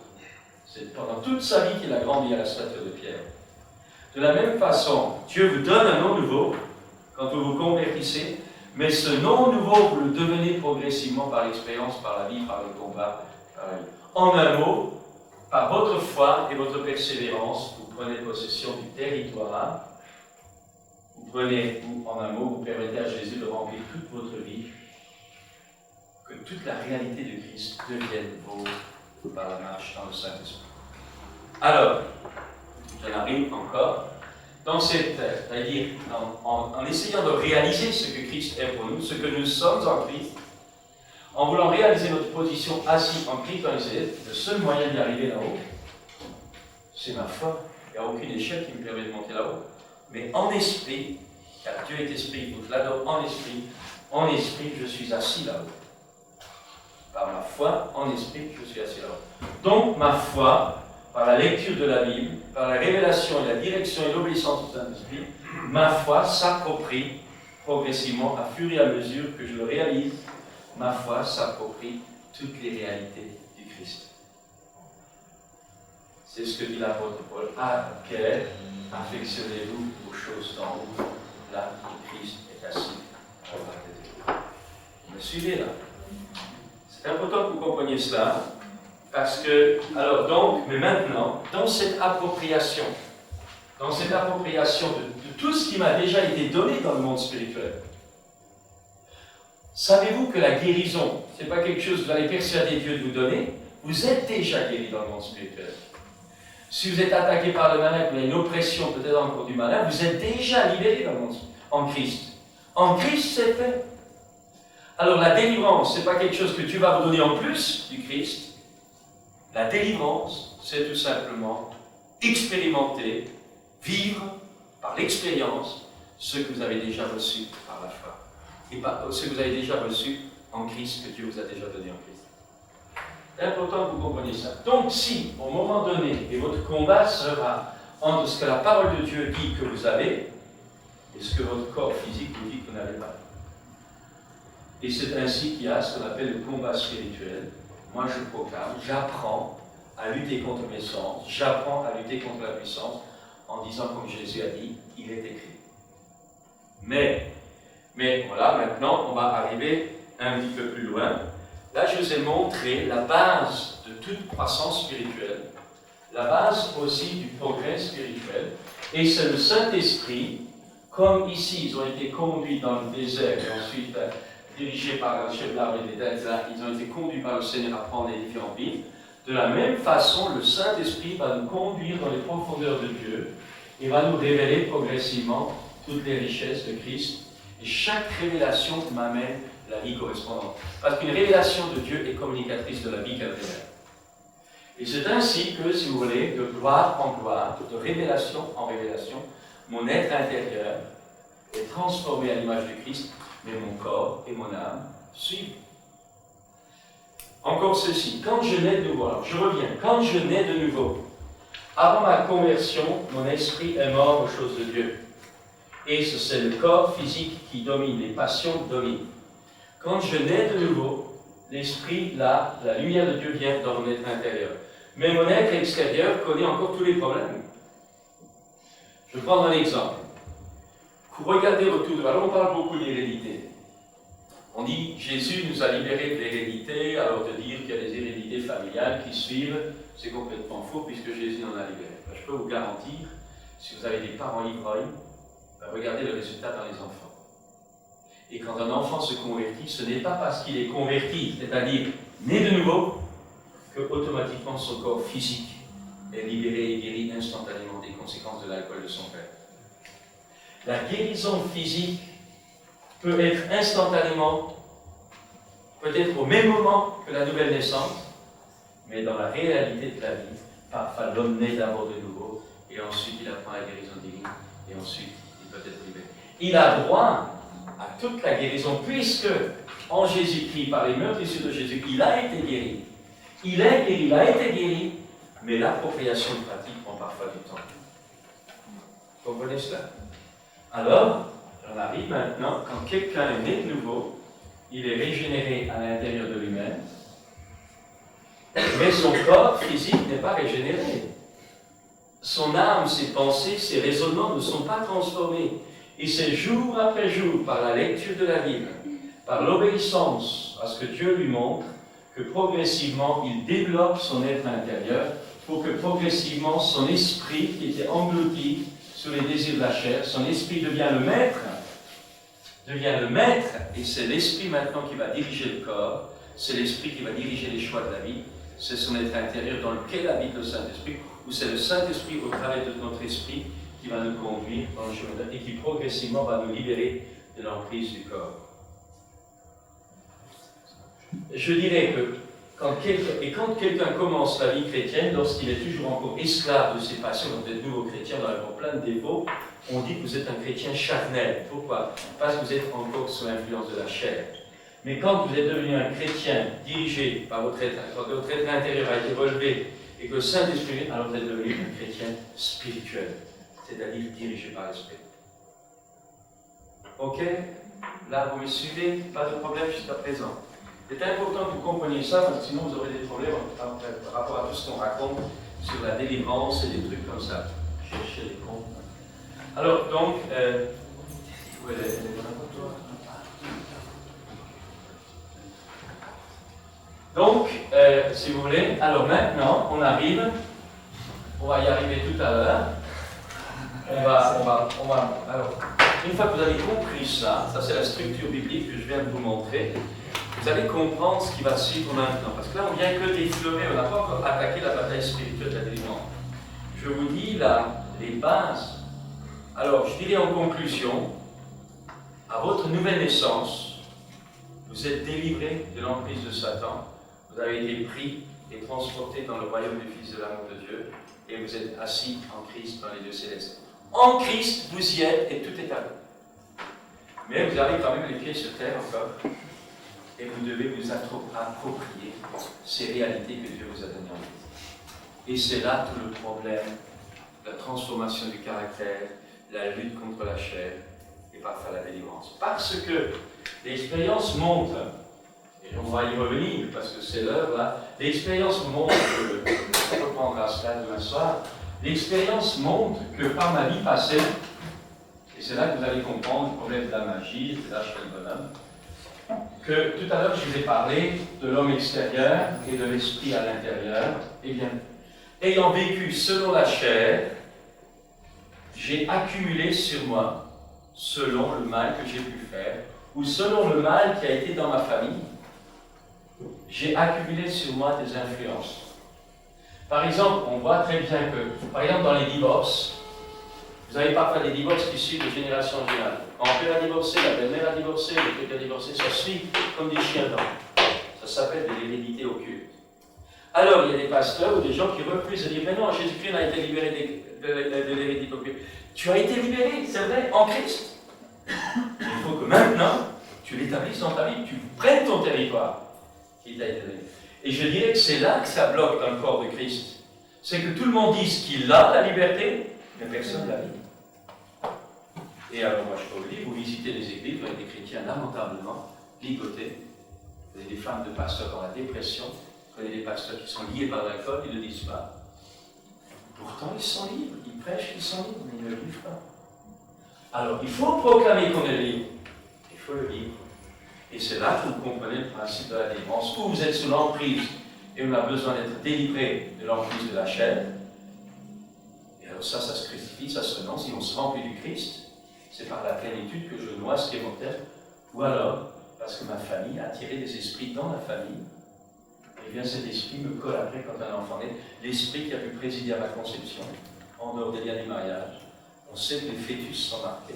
C'est pendant toute sa vie qu'il a grandi à la stature de Pierre. De la même façon, Dieu vous donne un nom nouveau quand vous vous convertissez, mais ce nom nouveau, vous le devenez progressivement par l'expérience, par la vie, par le combat, par la vie. En un mot, par votre foi et votre persévérance, vous prenez possession du territoire. En un mot, vous permettez à Jésus de remplir toute votre vie, que toute la réalité de Christ devienne vôtre par la marche dans le Saint-Esprit. Alors, j'en arrive encore. Dans cette, c'est-à-dire en essayant de réaliser ce que Christ est pour nous, ce que nous sommes en Christ, en voulant réaliser notre position assis en Christ, le seul moyen d'y arriver là-haut, c'est ma foi. Il n'y a aucune échelle qui me permet de monter là-haut. Mais en esprit, car Dieu est esprit, donc là-dedans en esprit, je suis assis là-haut. Par ma foi, en esprit, je suis assis là-haut. Donc ma foi, par la lecture de la Bible, par la révélation et la direction et l'obéissance au Saint-Esprit, ma foi s'approprie progressivement, à fur et à mesure que je le réalise, ma foi s'approprie toutes les réalités du Christ. C'est ce que dit l'apôtre Paul. Pierre, affectionnez-vous aux choses d'en haut, là où Christ est assis à droite de Dieu. Vous me suivez là? C'est important que vous compreniez cela, parce que, alors donc, mais maintenant, dans cette appropriation de tout ce qui m'a déjà été donné dans le monde spirituel, savez-vous que la guérison, ce n'est pas quelque chose que vous allez persuader Dieu de vous donner, vous êtes déjà guéri dans le monde spirituel. Si vous êtes attaqué par le malin, que vous avez une oppression peut-être encore du malin, vous êtes déjà libéré dans le monde en Christ. En Christ, c'est fait. Alors la délivrance, ce n'est pas quelque chose que Dieu va vous donner en plus du Christ. La délivrance, c'est tout simplement expérimenter, vivre par l'expérience ce que vous avez déjà reçu par la foi. Et par ce que vous avez déjà reçu en Christ, que Dieu vous a déjà donné en Christ. C'est important que vous compreniez ça. Donc si, au moment donné, et votre combat sera entre ce que la parole de Dieu dit que vous avez, et ce que votre corps physique vous dit que vous n'avez pas. Et c'est ainsi qu'il y a ce qu'on appelle le combat spirituel. Moi je proclame, j'apprends à lutter contre mes sens, j'apprends à lutter contre la puissance, en disant comme Jésus a dit, il est écrit. Mais voilà, maintenant on va arriver un petit peu plus loin. Là je vous ai montré la base de toute croissance spirituelle, la base aussi du progrès spirituel, et c'est le Saint-Esprit, comme ici ils ont été conduits dans le désert et ensuite dirigés par le chef de l'armée des Delta, ils ont été conduits par le Seigneur à prendre les différentes villes. De la même façon, le Saint-Esprit va nous conduire dans les profondeurs de Dieu et va nous révéler progressivement toutes les richesses de Christ. Et chaque révélation m'amène la vie correspondante. Parce qu'une révélation de Dieu est communicatrice de la vie qu'elle révèle. Et c'est ainsi que, si vous voulez, de gloire en gloire, de révélation en révélation, mon être intérieur est transformé à l'image de Christ, mais mon corps et mon âme suivent. Encore ceci, quand je nais de nouveau, alors je reviens, quand je nais de nouveau, avant ma conversion, mon esprit est mort aux choses de Dieu. Et c'est le corps physique qui domine, les passions dominent. Quand je nais de nouveau, l'esprit, là, la lumière de Dieu vient dans mon être intérieur. Mais mon être extérieur connaît encore tous les problèmes. Je prends un exemple. Regardez autour de nous. Alors on parle beaucoup d'hérédité. On dit Jésus nous a libérés de l'hérédité, alors de dire qu'il y a des hérédités familiales qui suivent, c'est complètement faux puisque Jésus en a libéré. Je peux vous garantir, si vous avez des parents ivrognes, regardez le résultat dans les enfants. Et quand un enfant se convertit, ce n'est pas parce qu'il est converti, c'est-à-dire né de nouveau, que automatiquement son corps physique est libéré et guéri instantanément des conséquences de l'alcool de son père. La guérison physique peut être instantanément, peut-être au même moment que la nouvelle naissance, mais dans la réalité de la vie, parfois l'homme naît d'abord de nouveau, et ensuite il apprend la guérison divine, et ensuite il peut être libéré. Il a droit à toute la guérison, puisque en Jésus-Christ, par les meurtrissures de Jésus, il a été guéri. Il est guéri, il a été guéri, mais l'appropriation pratique prend parfois du temps. Vous comprenez cela? Alors, on arrive maintenant, quand quelqu'un est né de nouveau, il est régénéré à l'intérieur de lui-même, mais son corps physique n'est pas régénéré. Son âme, ses pensées, ses raisonnements ne sont pas transformés. Et c'est jour après jour, par la lecture de la Bible, par l'obéissance à ce que Dieu lui montre, que progressivement il développe son être intérieur, pour que progressivement son esprit, qui était englouti sous les désirs de la chair, son esprit devient le maître, et c'est l'esprit maintenant qui va diriger le corps, c'est l'esprit qui va diriger les choix de la vie, c'est son être intérieur dans lequel habite le Saint-Esprit, ou c'est le Saint-Esprit au travers de notre esprit qui va nous conduire dans le chemin et qui progressivement va nous libérer de l'emprise du corps. Je dirais que quand quelqu'un commence la vie chrétienne, lorsqu'il est toujours encore esclave de ses passions, donc des nouveaux chrétiens, on a encore plein de défauts, on dit que vous êtes un chrétien charnel. Pourquoi? Parce que vous êtes encore sous l'influence de la chair. Mais quand vous êtes devenu un chrétien dirigé par votre être, quand votre être intérieur a été relevé et que le Saint-Esprit, alors vous êtes devenu un chrétien spirituel, c'est-à-dire dirigé par l'Esprit. Ok? Là, vous me suivez? Pas de problème jusqu'à présent. C'est important que vous compreniez ça, parce que sinon vous aurez des problèmes par rapport à tout ce qu'on raconte sur la délivrance et des trucs comme ça. Cherchez les comptes. Alors, donc, si vous voulez, alors maintenant, on va y arriver tout à l'heure. Alors, une fois que vous avez compris ça c'est la structure biblique que je viens de vous montrer, vous allez comprendre ce qui va suivre maintenant. Parce que là, on vient que d'effleurer, on n'a pas encore attaqué la bataille spirituelle de la délivrance. Je vous dis là, les bases. Alors, je dirais en conclusion, à votre nouvelle naissance, vous êtes délivré de l'emprise de Satan, vous avez été pris et transporté dans le royaume du Fils de l'amour de Dieu, et vous êtes assis en Christ dans les lieux célestes. En Christ, vous y êtes et tout est à vous. Mais vous avez quand même les pieds sur terre encore, et vous devez vous approprier ces réalités que Dieu vous a données en Christ. Et c'est là tout le problème, la transformation du caractère, la lutte contre la chair, et parfois la délivrance. Parce que l'expérience montre, et on va y revenir parce que c'est l'heure là, l'expérience montre que, on reprendra cela demain soir, l'expérience montre que par ma vie passée, et c'est là que vous allez comprendre le problème de la magie, c'est là que je fais le bonhomme, que tout à l'heure je vous ai parlé de l'homme extérieur et de l'esprit à l'intérieur. Eh bien, ayant vécu selon la chair, j'ai accumulé sur moi, selon le mal que j'ai pu faire, ou selon le mal qui a été dans ma famille, j'ai accumulé sur moi des influences. Par exemple, on voit très bien que, par exemple dans les divorces, vous avez parfois des divorces qui suivent de génération en génération. Mon père a divorcé, la belle-mère a divorcé, le truc a divorcé, ça suit comme des chiens dents. Ça s'appelle de l'hérédité occulte. Alors, il y a des pasteurs ou des gens qui refusent de dire, mais non, Jésus-Christ a été libéré de l'hérédité occulte. Tu as été libéré, c'est vrai, en Christ. Il faut que maintenant, tu l'établisses dans ta vie, tu prennes ton territoire qui t'a été donné. Et je dirais que c'est là que ça bloque dans le corps de Christ. C'est que tout le monde dise qu'il a la liberté, mais personne ne la vit. Et alors, moi, je peux vous dire, vous visitez les églises, vous avez des chrétiens lamentablement ligotés, vous avez des femmes de pasteurs dans la dépression, vous avez des pasteurs qui sont liés par l'alcool, ils ne le disent pas. Pourtant, ils sont libres, ils prêchent qu'ils sont libres, mais ils ne le vivent pas. Alors, il faut proclamer qu'on est libre, il faut le vivre. Et c'est là que vous comprenez le principe de la délivrance, où vous êtes sous l'emprise et on a besoin d'être délivré de l'emprise de la chair. Et alors ça se crucifie, ça se renonce, et on se remplit du Christ. c'est par la plénitude que je noie ce qui est mortel, ou alors parce que ma famille a attiré des esprits dans la famille, et bien cet esprit me colle après quand un enfant naît, l'esprit qui a pu présider à ma conception, en dehors des liens du mariage. On sait que les fœtus sont marqués.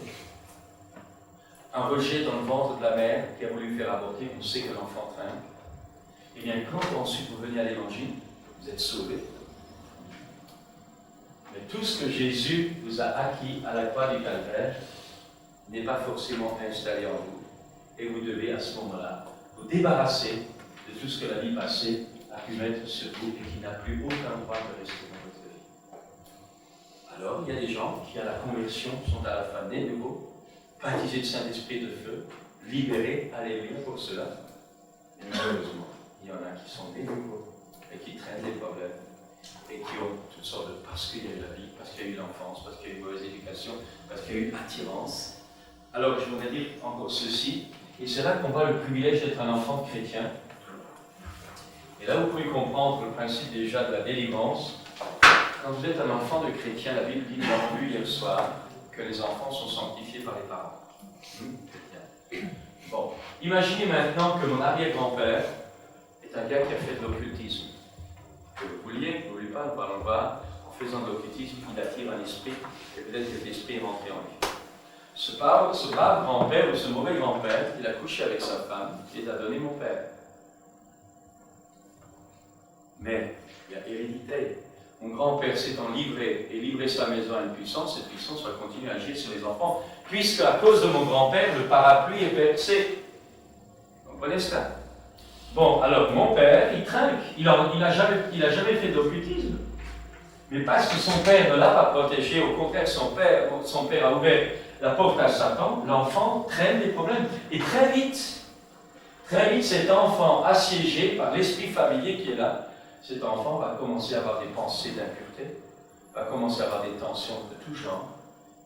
Un rejet dans le ventre de la mère qui a voulu faire avorter, on sait que l'enfant trinque. Et bien quand ensuite vous venez à l'évangile, vous êtes sauvés. Mais tout ce que Jésus vous a acquis à la croix du Calvaire n'est pas forcément installé en vous. Et vous devez à ce moment-là vous débarrasser de tout ce que la vie passée a pu mettre sur vous et qui n'a plus aucun droit de rester dans votre vie. Alors, il y a des gens qui, à la conversion, sont à la fin nés de nouveau, baptisés de Saint-Esprit de feu, libérés, alléluia pour cela. Et malheureusement, il y en a qui sont nés de nouveau et qui traînent des problèmes et qui ont toutes sortes de... parce qu'il y a eu la vie, parce qu'il y a eu l'enfance, parce qu'il y a eu une mauvaise éducation, parce qu'il y a eu attirance. Alors, je voudrais dire encore ceci, et c'est là qu'on voit le privilège d'être un enfant chrétien. Et là, vous pouvez comprendre le principe déjà de la délivrance. Quand vous êtes un enfant de chrétien, la Bible dit, nous l'avons lu hier soir, que les enfants sont sanctifiés par les parents. Bon, imaginez maintenant que mon arrière-grand-père est un gars qui a fait de l'occultisme. Que vous vouliez, vous ne voulez pas, nous parlons pas. En faisant de l'occultisme, il attire un esprit, et peut-être que l'esprit est rentré en lui. Ce brave grand-père ou ce mauvais grand-père, il a couché avec sa femme et il a donné mon père. Mais il y a hérédité. Mon grand-père s'étant livré et livré sa maison à une puissance, cette puissance va continuer à agir sur les enfants, puisque à cause de mon grand-père, le parapluie est percé. Vous comprenez cela? Bon, alors mon père, il trinque. Il n'a jamais fait d'occultisme. Mais parce que son père ne l'a pas protégé, au contraire, son père a ouvert la porte à Satan, l'enfant traîne des problèmes. Et très vite, cet enfant assiégé par l'esprit familier qui est là, cet enfant va commencer à avoir des pensées d'impureté, va commencer à avoir des tensions de tout genre,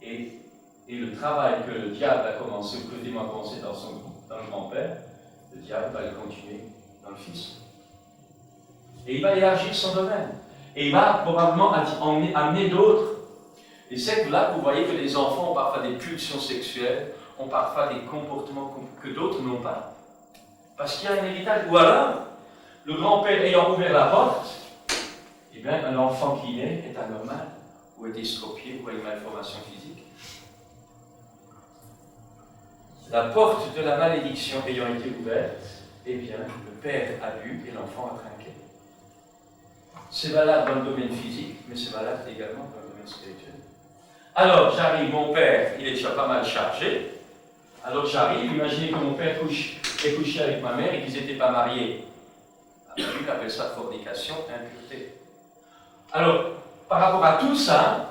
et le travail que le diable a commencé, ou que le démon a commencé dans le grand-père, le diable va le continuer dans le fils. Et il va élargir son domaine. Et il va probablement amener d'autres. Et c'est que là, vous voyez que les enfants ont parfois des pulsions sexuelles, ont parfois des comportements que d'autres n'ont pas. Parce qu'il y a un héritage. Ou alors, le grand-père ayant ouvert la porte, eh bien, l'enfant qui naît est anormal, ou est estropié, ou a une malformation physique. La porte de la malédiction ayant été ouverte, eh bien, le père a bu et l'enfant a trinqué. C'est valable dans le domaine physique, mais c'est valable également dans le domaine spirituel. Alors, j'arrive, mon père, il est déjà pas mal chargé. Alors, j'arrive, imaginez que mon père est couché avec ma mère et qu'ils n'étaient pas mariés. La Bible appelle ça fornication, impureté. Alors, par rapport à tout ça,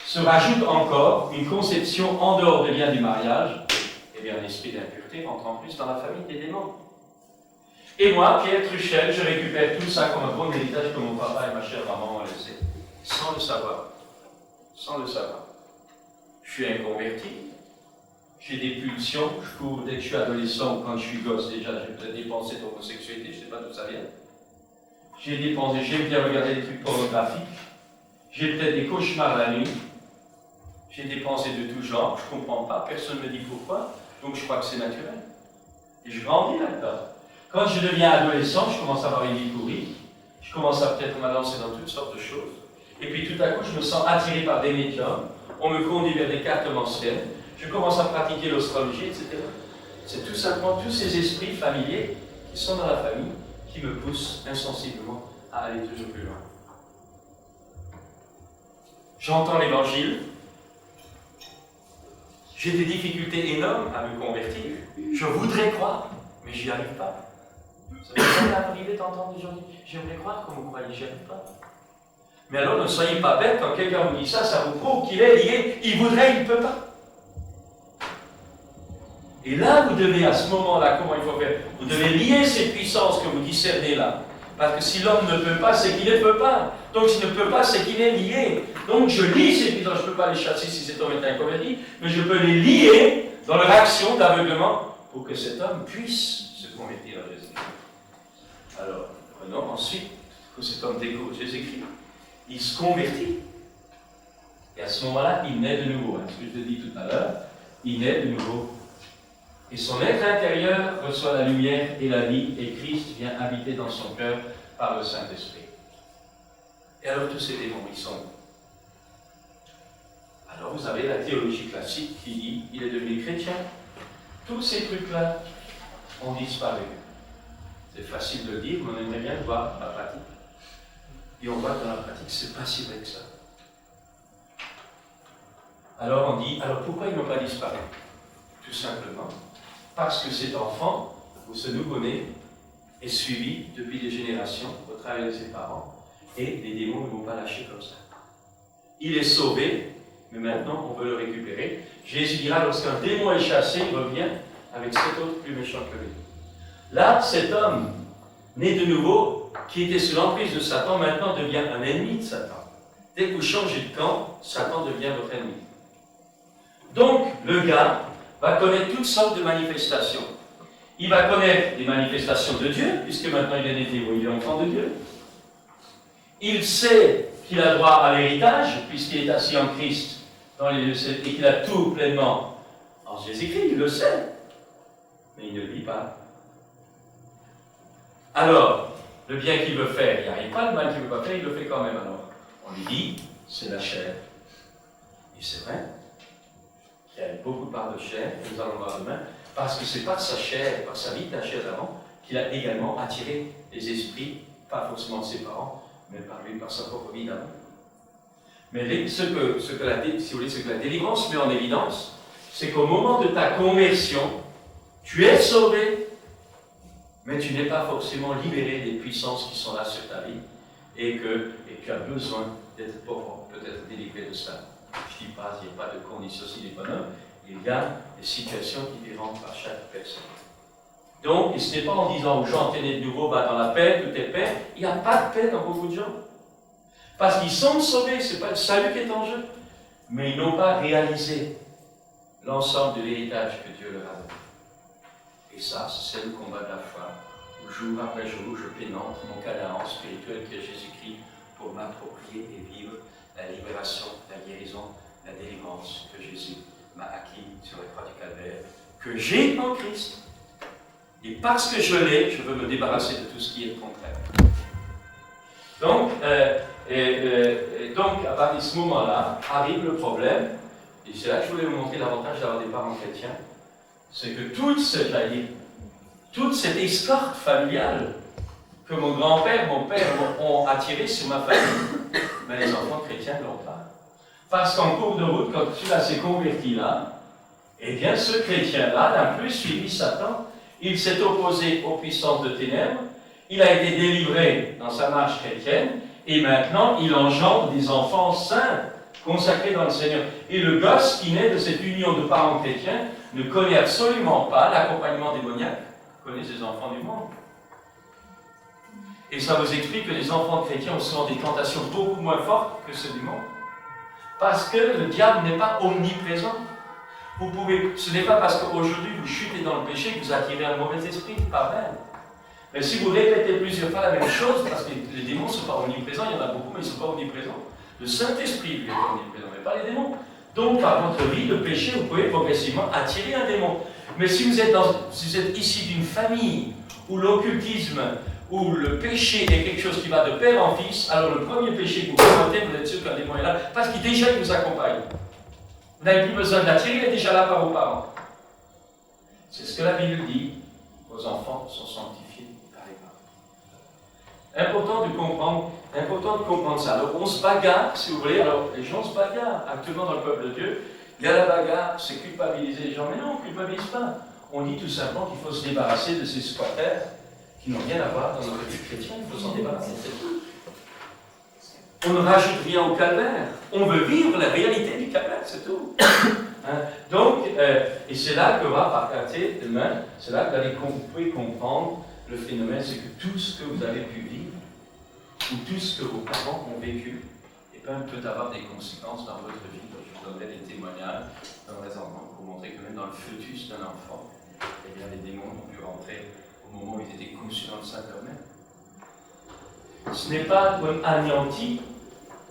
se rajoute encore une conception en dehors des liens du mariage. Eh bien, l'esprit d'impureté rentre en plus dans la famille des démons. Et moi, Pierre Truchel, je récupère tout ça comme un bon héritage que mon papa et ma chère maman m'ont laissé, sans le savoir. Sans le savoir. Je suis inconverti, j'ai des pulsions, je cours dès que je suis adolescent ou quand je suis gosse déjà, j'ai peut-être des pensées d'homosexualité, je ne sais pas d'où ça vient. J'ai des pensées, j'aime bien regarder des trucs pornographiques, j'ai peut-être des cauchemars la nuit, j'ai des pensées de tout genre, je ne comprends pas, personne ne me dit pourquoi, donc je crois que c'est naturel. Et je grandis là-dedans. Quand je deviens adolescent, je commence à avoir une vie pourrie, je commence à peut-être me lancer dans toutes sortes de choses, et puis tout à coup je me sens attiré par des médiums, on me conduit vers des cartes mensuelles, je commence à pratiquer l'astrologie, etc. C'est tout simplement tous ces esprits familiers qui sont dans la famille qui me poussent insensiblement à aller toujours plus loin. J'entends l'évangile, j'ai des difficultés énormes à me convertir, je voudrais croire, mais j'y arrive pas. Ça m'est jamais arrivé d'entendre des gens dire « J'aimerais croire que vous croyez, j'y arrive pas ». Mais alors ne soyez pas bêtes, quand quelqu'un vous dit ça, ça vous prouve qu'il est lié, il voudrait, il ne peut pas. Et là, vous devez, à ce moment-là, comment il faut faire? Vous devez lier ces puissances que vous discernez là. Parce que si l'homme ne peut pas, c'est qu'il ne peut pas. Donc s'il ne peut pas, c'est qu'il est lié. Donc je lie ces puissances, je ne peux pas les chasser si cet homme est inconverti, mais je peux les lier dans leur action d'aveuglement pour que cet homme puisse se convertir à Jésus-Christ. Alors, prenons ensuite que cet homme découvre Jésus-Christ. Il se convertit. Et à ce moment-là, il naît de nouveau. Ce que je te dis tout à l'heure, il naît de nouveau. Et son être intérieur reçoit la lumière et la vie, et Christ vient habiter dans son cœur par le Saint-Esprit. Et alors tous ces démons, ils sont où? Alors vous avez la théologie classique qui dit il est devenu chrétien. Tous ces trucs-là ont disparu. C'est facile de le dire, mais on aimerait bien le voir dans la pratique. Et on voit que dans la pratique, c'est pas si vrai que ça. Alors on dit, alors pourquoi ils n'ont pas disparu? Tout simplement parce que cet enfant, ou ce nouveau-né, est suivi depuis des générations au travers de ses parents, et les démons ne vont pas lâcher comme ça. Il est sauvé, mais maintenant on veut le récupérer. Jésus dira, lorsqu'un démon est chassé, il revient avec 7 autres plus méchants que lui. Là, cet homme, né de nouveau, qui était sous l'emprise de Satan, maintenant devient un ennemi de Satan. Dès que vous changez de camp, Satan devient votre ennemi. Donc, le gars va connaître toutes sortes de manifestations. Il va connaître les manifestations de Dieu, puisque maintenant il est né de nouveau, il est enfant de Dieu. Il sait qu'il a droit à l'héritage, puisqu'il est assis en Christ dans les lieux et qu'il a tout pleinement en Jésus-Christ, il le sait, mais il ne le vit pas. Alors, le bien qu'il veut faire, il n'y arrive pas, le mal qu'il ne veut pas faire, il le fait quand même. Alors, on lui dit, c'est la chair. Et c'est vrai, il y a beaucoup de parts de chair, que nous allons voir demain, parce que c'est par sa chair, par sa vie de la chair d'avant, qu'il a également attiré les esprits, pas forcément de ses parents, mais par lui, par sa propre vie d'avant. Mais ce que la délivrance met en évidence, c'est qu'au moment de ta conversion, tu es sauvé, mais tu n'es pas forcément libéré des puissances qui sont là sur ta vie, et tu as besoin d'être peut-être délivré de ça. Je ne dis pas qu'il n'y a pas de conditions sine qua non, il y a des situations différentes par chaque personne. Donc, et ce n'est pas en disant aux gens, t'es né de nouveau, dans la paix, tout est paix. Il n'y a pas de paix dans beaucoup de gens. Parce qu'ils sont sauvés, ce n'est pas le salut qui est en jeu. Mais ils n'ont pas réalisé l'ensemble de l'héritage que Dieu leur a donné. Et ça, c'est le combat de la foi, où jour après jour, je pénètre mon cadran spirituel qui est Jésus-Christ pour m'approprier et vivre la libération, la guérison, la délivrance que Jésus m'a acquis sur la croix du Calvaire, que j'ai en Christ. Et parce que je l'ai, je veux me débarrasser de tout ce qui est contraire. Donc, à partir de ce moment-là, arrive le problème, et c'est là que je voulais vous montrer l'avantage d'avoir des parents chrétiens, c'est que toute cette escorte familiale que mon grand-père, mon père ont attirée sur ma famille, mais les enfants chrétiens ne l'ont pas. Parce qu'en cours de route, quand celui-là s'est converti là, eh bien ce chrétien-là n'a plus suivi Satan. Il s'est opposé aux puissances de ténèbres, il a été délivré dans sa marche chrétienne, et maintenant il engendre des enfants saints, consacrés dans le Seigneur. Et le gosse qui naît de cette union de parents chrétiens ne connaît absolument pas l'accompagnement démoniaque, connaît ses enfants du monde. Et ça vous explique que les enfants chrétiens ont souvent des tentations beaucoup moins fortes que ceux du monde. Parce que le diable n'est pas omniprésent. Ce n'est pas parce qu'aujourd'hui vous chutez dans le péché que vous attirez un mauvais esprit, pas vrai. Mais si vous répétez plusieurs fois la même chose, parce que les démons ne sont pas omniprésents, il y en a beaucoup, mais ils ne sont pas omniprésents. Le Saint-Esprit, lui, est omniprésent, mais pas les démons. Donc, par votre vie de péché, vous pouvez progressivement attirer un démon. Mais si vous êtes issu d'une famille où l'occultisme, où le péché est quelque chose qui va de père en fils, alors le premier péché que vous commettez, vous êtes sûr qu'un démon est là, parce qu'il déjà il vous accompagne. Vous n'avez plus besoin de l'attirer, il est déjà là par vos parents. C'est ce que la Bible dit. Vos enfants sont sanctifiés par les parents. Important de comprendre ça. Alors on se bagarre, si vous voulez, alors les gens se bagarrent. Actuellement dans le peuple de Dieu, il y a la bagarre, c'est culpabiliser les gens. Mais non, on ne culpabilise pas. On dit tout simplement qu'il faut se débarrasser de ces squatters qui n'ont rien à voir dans notre vie chrétienne, il faut s'en débarrasser, c'est tout. On ne rajoute rien au calvaire. On veut vivre la réalité du calvaire, c'est tout. Donc, et c'est là que va partir demain, c'est là que vous pouvez comprendre le phénomène, c'est que tout ce que vous avez pu vivre, ou tout ce que vos parents ont vécu, et peut avoir des conséquences dans votre vie. Je vous donnerai des témoignages dans les enfants pour montrer que même dans le fœtus d'un enfant, eh bien, les démons ont pu rentrer au moment où ils étaient conçus dans le sein de leur mère. Ce n'est pas comme anéanti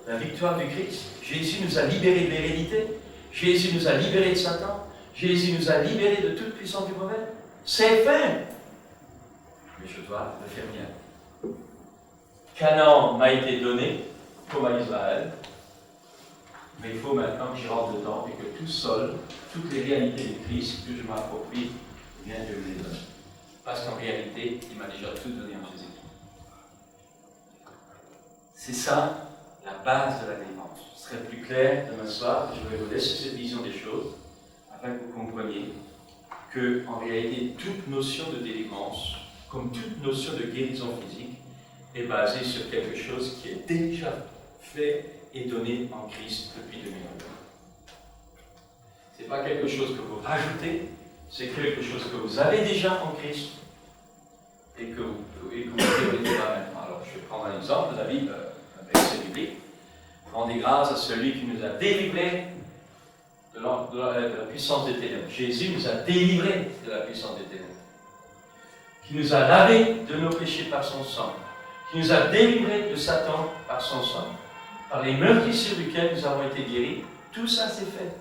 la victoire du Christ. Jésus nous a libérés de l'hérédité. Jésus nous a libérés de Satan. Jésus nous a libérés de toute puissance du mauvais. C'est fait. Mais je dois le faire bien. Canaan m'a été donné, comme à Israël, mais il faut maintenant que j'y rentre dedans et que tout seul, toutes les réalités de Christ que je m'approprie, bien Dieu me les donne. Parce qu'en réalité, il m'a déjà tout donné en Jésus-Christ. C'est ça, la base de la délivrance. Ce serait plus clair demain soir, je vais vous laisser cette vision des choses, afin que vous compreniez que, en réalité, toute notion de délivrance, comme toute notion de guérison physique, est basée sur quelque chose qui est déjà fait et donné en Christ depuis 2000 ans. Ce n'est pas quelque chose que vous rajoutez, c'est quelque chose que vous avez déjà en Christ et que vous développez là maintenant. Alors, je vais prendre un exemple, David, un verset biblique. Rendez grâce à celui qui nous a délivrés de la puissance des ténèbres. Jésus nous a délivrés de la puissance des ténèbres. Qui nous a lavés de nos péchés par son sang. Qui nous a délivrés de Satan par son sang. Par les meurtrissures duquel nous avons été guéris. Tout ça, c'est fait.